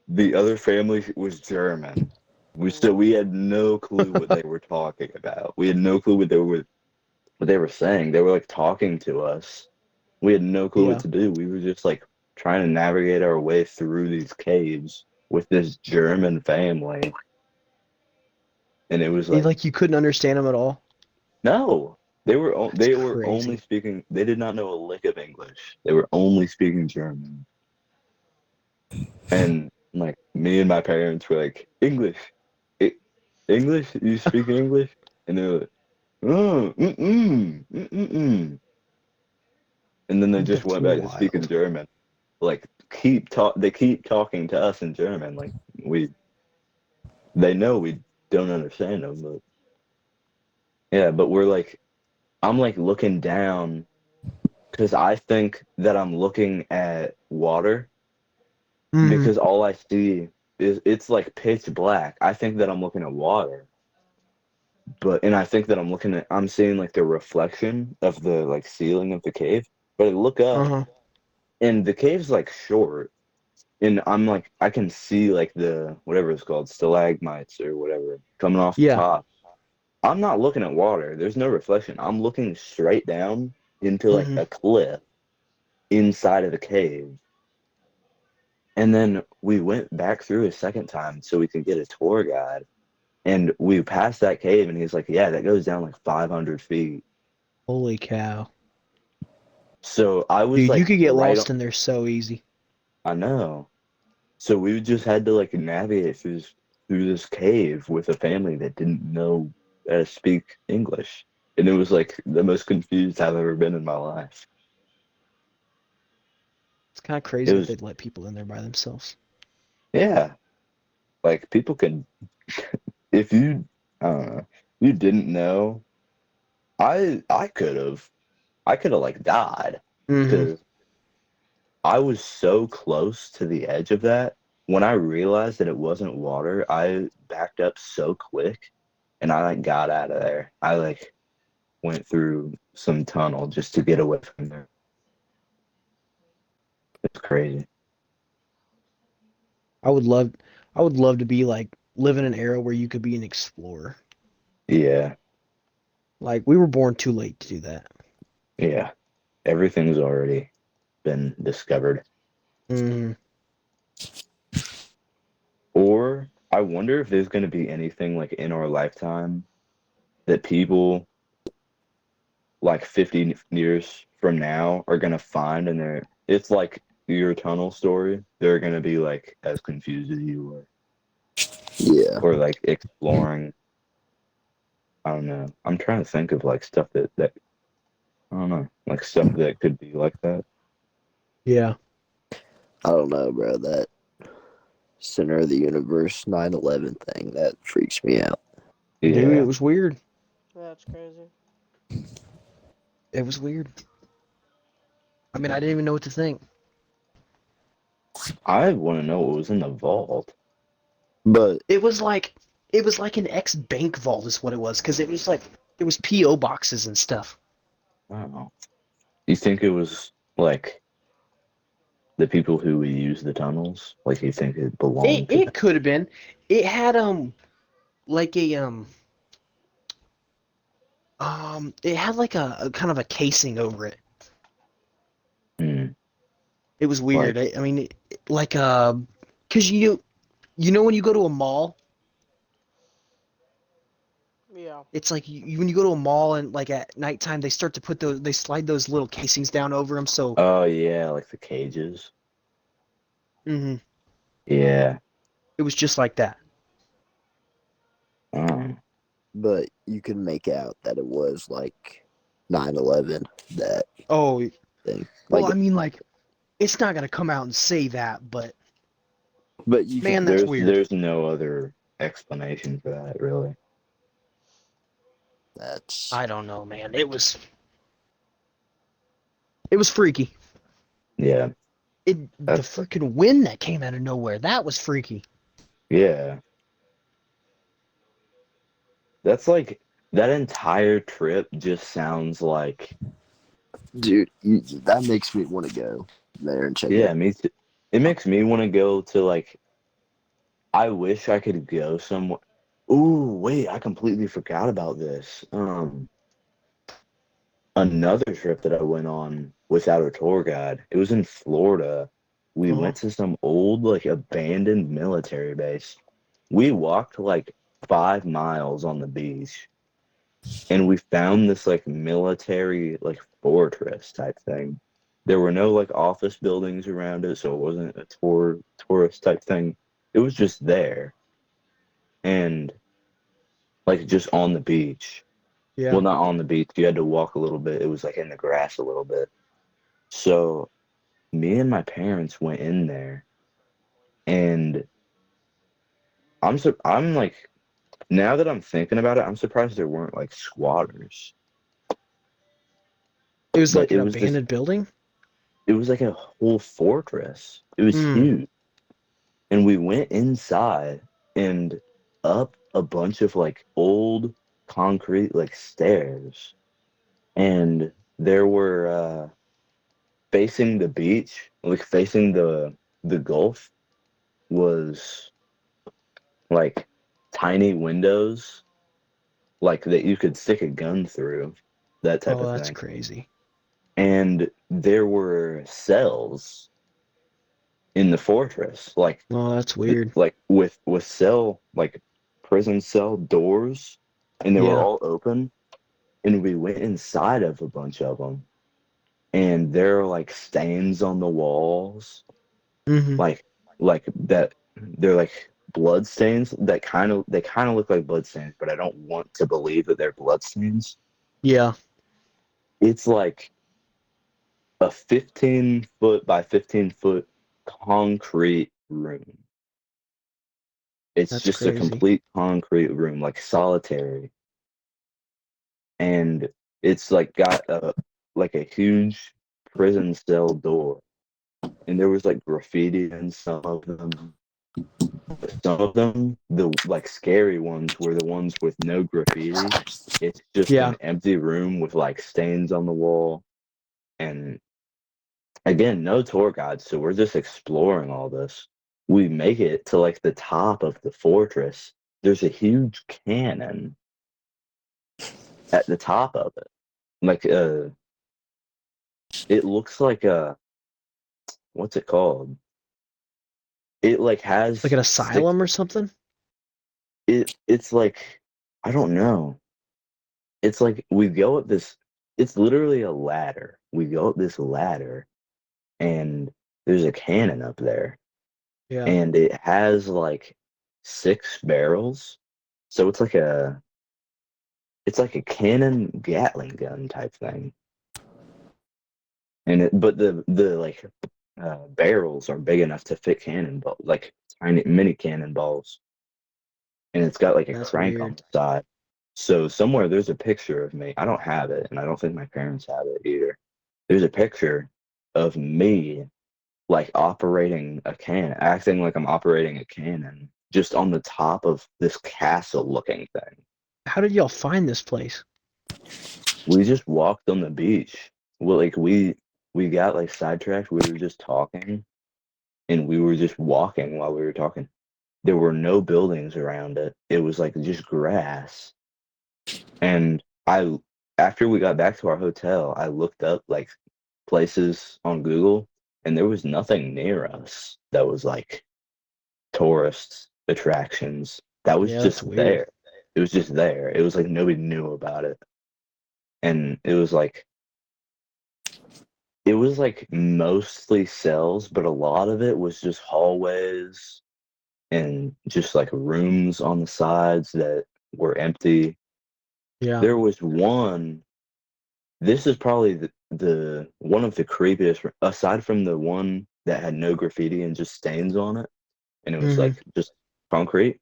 S4: The other family was German. We had no clue what they were talking about. We had no clue what they were saying. They were like talking to us. We had no clue what
S2: Yeah.
S4: to do. We were just like trying to navigate our way through these caves with this German family. And it was like,
S2: Like you couldn't understand them at all?
S4: no,
S2: That's
S4: they were only
S2: crazy.
S4: speaking, they did not know a lick of English. They were only speaking German. And like me and my parents were like, English, I- English, you speak English? And they were like, oh, mm-mm. And then they just
S2: That's
S4: went back to speaking
S2: wild.
S4: German. Like they keep talking to us in German. Like we they know we don't understand them, but yeah, but I'm like looking down because I think that I'm looking at water
S2: Hmm.
S4: because all I see is it's like pitch black. I think that I'm looking at water, and I think that I'm seeing like the reflection of the like ceiling of the cave. But I look up
S2: Uh-huh.
S4: and the cave's like short. And I'm like, I can see like the whatever it's called, stalagmites or whatever coming off the
S2: Yeah.
S4: top. I'm not looking at water. There's no reflection. I'm looking straight down into like
S2: Hmm.
S4: a cliff inside of the cave. And then we went back through a second time so we could get a tour guide. And we passed that cave, and he's like, yeah, that goes down like 500 feet.
S2: Holy cow.
S4: So I was
S2: Dude, you
S4: like,
S2: could get
S4: right on,
S2: lost in there so easy.
S4: I know. So we just had to like navigate through this cave with a family that didn't know how to speak English. And it was like the most confused I've ever been in my life.
S2: It's kind of
S4: It
S2: crazy that
S4: was,
S2: they'd let people in there by themselves.
S4: yeah, like people can, if you, I don't know, you didn't know, I could have like died
S2: Mm-hmm.
S4: because I was so close to the edge of that. When I realized that it wasn't water, I backed up so quick and I like got out of there. I like went through some tunnel just to get away from there. It's crazy.
S2: I would love I would love to be like live in an era where you could be an explorer.
S4: Yeah,
S2: Like we were born too late to do that.
S4: yeah. Everything's already been discovered.
S2: Mm-hmm.
S4: Or I wonder if there's going to be anything like in our lifetime that people like 50 years from now are going to find and it's like your tunnel story. They're going to be like as confused as you were
S3: Yeah.
S4: or like exploring. I don't know. I'm trying to think of like stuff that I don't know, like stuff that could be like that.
S2: Yeah.
S3: I don't know, bro. That center of the universe 9/11 thing, that freaks me out.
S2: Dude, it
S4: Yeah.
S2: was weird.
S1: That's crazy.
S2: It was weird. I mean, I didn't even know what to think.
S4: I want to know what was in the vault.
S3: But
S2: It was like an ex-bank vault is what it was, because it was like it was PO boxes and stuff.
S4: I don't know. You think it was like the people who would use the tunnels? Like you think it
S2: It
S4: belonged to them?
S2: it could have been. It had like a it had like a kind of a casing over it.
S4: Hmm.
S2: It was
S4: Like,
S2: weird. I mean, like cause you know when you go to a mall,
S1: Yeah.
S2: it's like when you go to a mall and like at nighttime they start to put those they slide those little casings down over them. So
S4: oh yeah, like the cages.
S2: mhm,
S4: Yeah.
S2: it was just like that.
S4: Oh.
S3: but you can make out that it was like 9/11, that
S2: Oh,
S3: thing.
S2: well,
S3: Like,
S2: I mean, like it's not gonna come out and say that, but
S3: but you can.
S2: man, that's
S4: There's
S2: weird.
S4: there's no other explanation for that, really.
S3: That's
S2: I don't know, man. It was freaky.
S4: Yeah.
S2: The
S4: That's
S2: freaking wind that came out of nowhere, that was freaky.
S4: yeah. That's like that entire trip just sounds like
S3: dude. That makes me want to go there and check it
S4: yeah,
S3: out.
S4: me too. It makes me want to go to like I wish I could go somewhere. Ooh, wait, I completely forgot about this. Another trip that I went on without a tour guide. It was in Florida. We
S2: Uh-huh.
S4: went to some old, like, abandoned military base. We walked like 5 miles on the beach, and we found this like military, like fortress type thing. There were no like office buildings around it, so it wasn't a tourist type thing. It was just there, and like just on the beach.
S2: Yeah.
S4: Well, not on the beach. You had to walk a little bit. It was like in the grass a little bit. So me and my parents went in there, and I'm like now that I'm thinking about it, I'm surprised there weren't like squatters.
S2: It was
S4: But
S2: like an abandoned building.
S4: it was like a whole fortress. It was
S2: Mm.
S4: huge. And we went inside and up a bunch of like old concrete like stairs. And there were facing the beach, like facing the Gulf was like tiny windows like that you could stick a gun through, that type
S2: Oh,
S4: of
S2: that's
S4: thing.
S2: crazy.
S4: And there were cells in the fortress,
S2: Oh, that's weird.
S4: with cell, like prison cell doors, and they were
S2: Yeah.
S4: all open, and we went inside of a bunch of them, and there are like stains on the walls,
S2: Mm-hmm.
S4: like that. They're like blood stains that they kind of look like blood stains, but I don't want to believe that they're blood stains.
S2: Yeah.
S4: It's like a 15-foot by 15-foot concrete room. It's
S2: That's
S4: just a
S2: crazy.
S4: complete concrete room, like solitary, and it's like got a huge prison cell door, and there was like graffiti in some of them. But some of them, the like scary ones, were the ones with no graffiti. It's just
S2: Yeah.
S4: an empty room with like stains on the wall, and again, no tour guide, so we're just exploring all this. We make it to like the top of the fortress. There's a huge cannon at the top of it. Like it looks like a what's it called? It like
S2: Like
S4: has
S2: an
S4: six
S2: asylum or something?
S4: it's like I don't know. It's like we go up this it's literally a ladder. We go up this ladder and there's a cannon up there
S2: Yeah.
S4: and it has like 6 barrels. So it's like a cannon Gatling gun type thing. And but the like barrels are big enough to fit cannonball like tiny mini cannonballs, and it's got like a
S2: That's
S4: crank on
S2: weird.
S4: the side. So somewhere there's a picture of me. I don't have it, and I don't think my parents have it either. There's a picture of me like operating a cannon, acting like I'm operating a cannon, just on the top of this castle-looking thing.
S2: How did y'all find this place?
S4: We just walked on the beach. Well, like we got like sidetracked. We were just talking, and we were just walking while we were talking. There were no buildings around it. It was like just grass. And after we got back to our hotel, I looked up like places on Google, and there was nothing near us that was like tourist attractions. That was
S2: Yeah, that's
S4: just
S2: weird.
S4: there. It was just there. It was like nobody knew about it. And it was like mostly cells, but a lot of it was just hallways and just like rooms on the sides that were empty.
S2: Yeah.
S4: There was one. This is probably the one of the creepiest, aside from the one that had no graffiti and just stains on it, and it was
S2: Mm-hmm.
S4: like just concrete.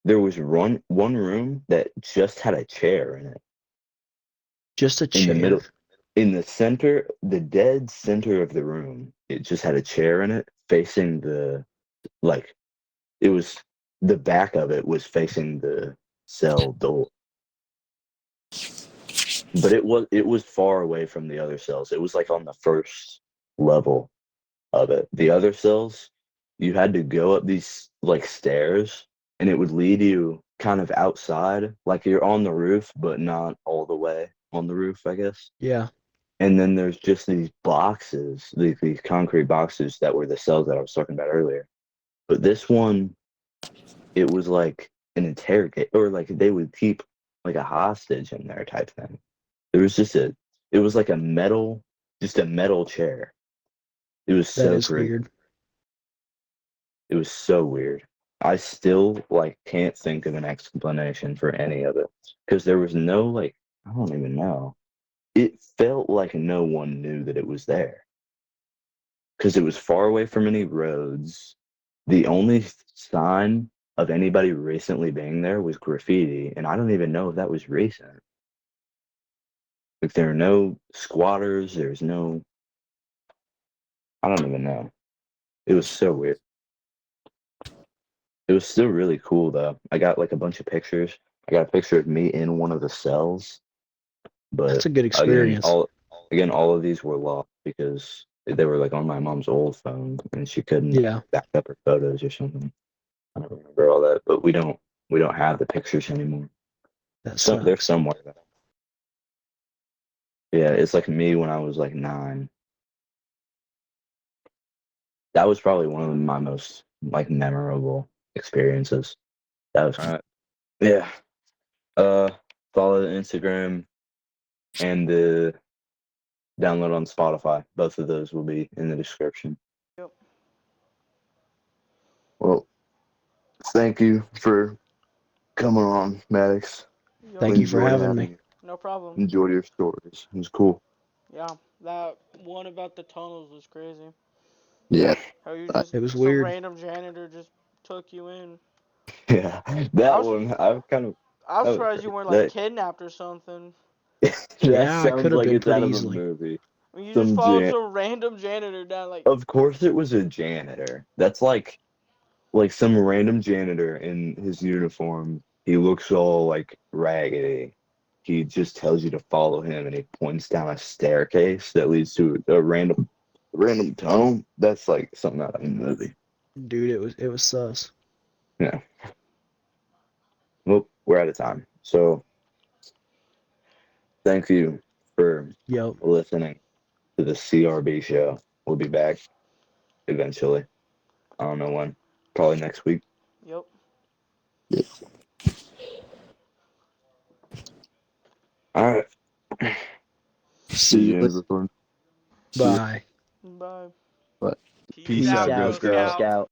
S4: There was one room that just had a chair in it,
S2: Just a
S4: in the
S2: chair?
S4: middle, in the center, the dead center of the room. It just had a chair in it, facing like it was the back of it was facing the cell door, but it was far away from the other cells. It was like on the first level of it. The other cells, you had to go up these like stairs, and it would lead you kind of outside, like you're on the roof, but not all the way on the roof, I guess.
S2: Yeah.
S4: And then there's just these boxes, these concrete boxes that were the cells that I was talking about earlier. But this one, it was like an interrogate, or like they would keep like a hostage in there type thing. There was just it was like just a metal chair. It was
S2: That
S4: so
S2: is
S4: creepy.
S2: weird.
S4: It was so weird. I still like can't think of an explanation for any of it because there was no like I don't even know. It felt like no one knew that it was there because it was far away from any roads. The only sign of anybody recently being there was graffiti, and I don't even know if that was recent. Like there are no squatters, there's no I don't even know. It was so weird. It was still really cool though. I got like a bunch of pictures. I got a picture of me in one of the cells,
S2: That's
S4: but
S2: a good
S4: again,
S2: experience.
S4: all of these were lost because they were like on my mom's old phone and she couldn't
S2: Yeah.
S4: back up her photos or something. I don't remember all that, but we don't have the pictures anymore.
S2: That
S4: They're
S2: sucks.
S4: somewhere though. Yeah, it's like me when I was like 9. that was probably one of my most like memorable experiences. That was
S3: All right.
S4: yeah. Follow the Instagram and the download on Spotify. Both of those will be in the description.
S1: Yep.
S3: Well, thank you for coming on, Maddix.
S1: Yep.
S2: Thank you for
S3: Enjoyed
S2: having
S3: having
S2: me.
S3: you.
S1: No problem.
S3: Enjoyed your stories. It was cool.
S1: Yeah, that one about the tunnels was crazy.
S3: Yeah.
S1: How you
S3: I-
S1: just
S2: It was
S1: some
S2: weird.
S1: random janitor just took you in.
S4: Yeah,
S1: I
S4: that
S1: was
S4: one I've kind of
S1: I was
S4: that was
S1: surprised you
S4: crazy.
S1: weren't like kidnapped or something.
S4: That
S2: Yeah, I could
S4: sounds
S2: have
S4: like
S2: been
S4: it's out
S2: pretty
S4: of a
S2: easily.
S4: movie.
S1: I mean, you just
S4: Some
S1: followed
S4: jan.
S1: some random janitor down like.
S4: Of course, it was a janitor. That's like some random janitor in his uniform. He looks all like raggedy. He just tells you to follow him, and he points down a staircase that leads to a random tunnel. That's like something out of a movie.
S2: Dude, it was sus.
S4: Yeah. Well, we're out of time. So thank you for
S2: Yep.
S4: listening to the CRB show. We'll be back eventually. I don't know when. Probably next week.
S1: Yep.
S4: All right.
S3: See
S4: See
S3: you
S4: you
S3: later.
S4: in the
S2: Bye.
S1: Bye.
S3: Bye.
S1: Peace
S2: Peace
S1: out,
S2: out,
S1: Girl
S2: Girl
S1: Scouts.
S2: Scout.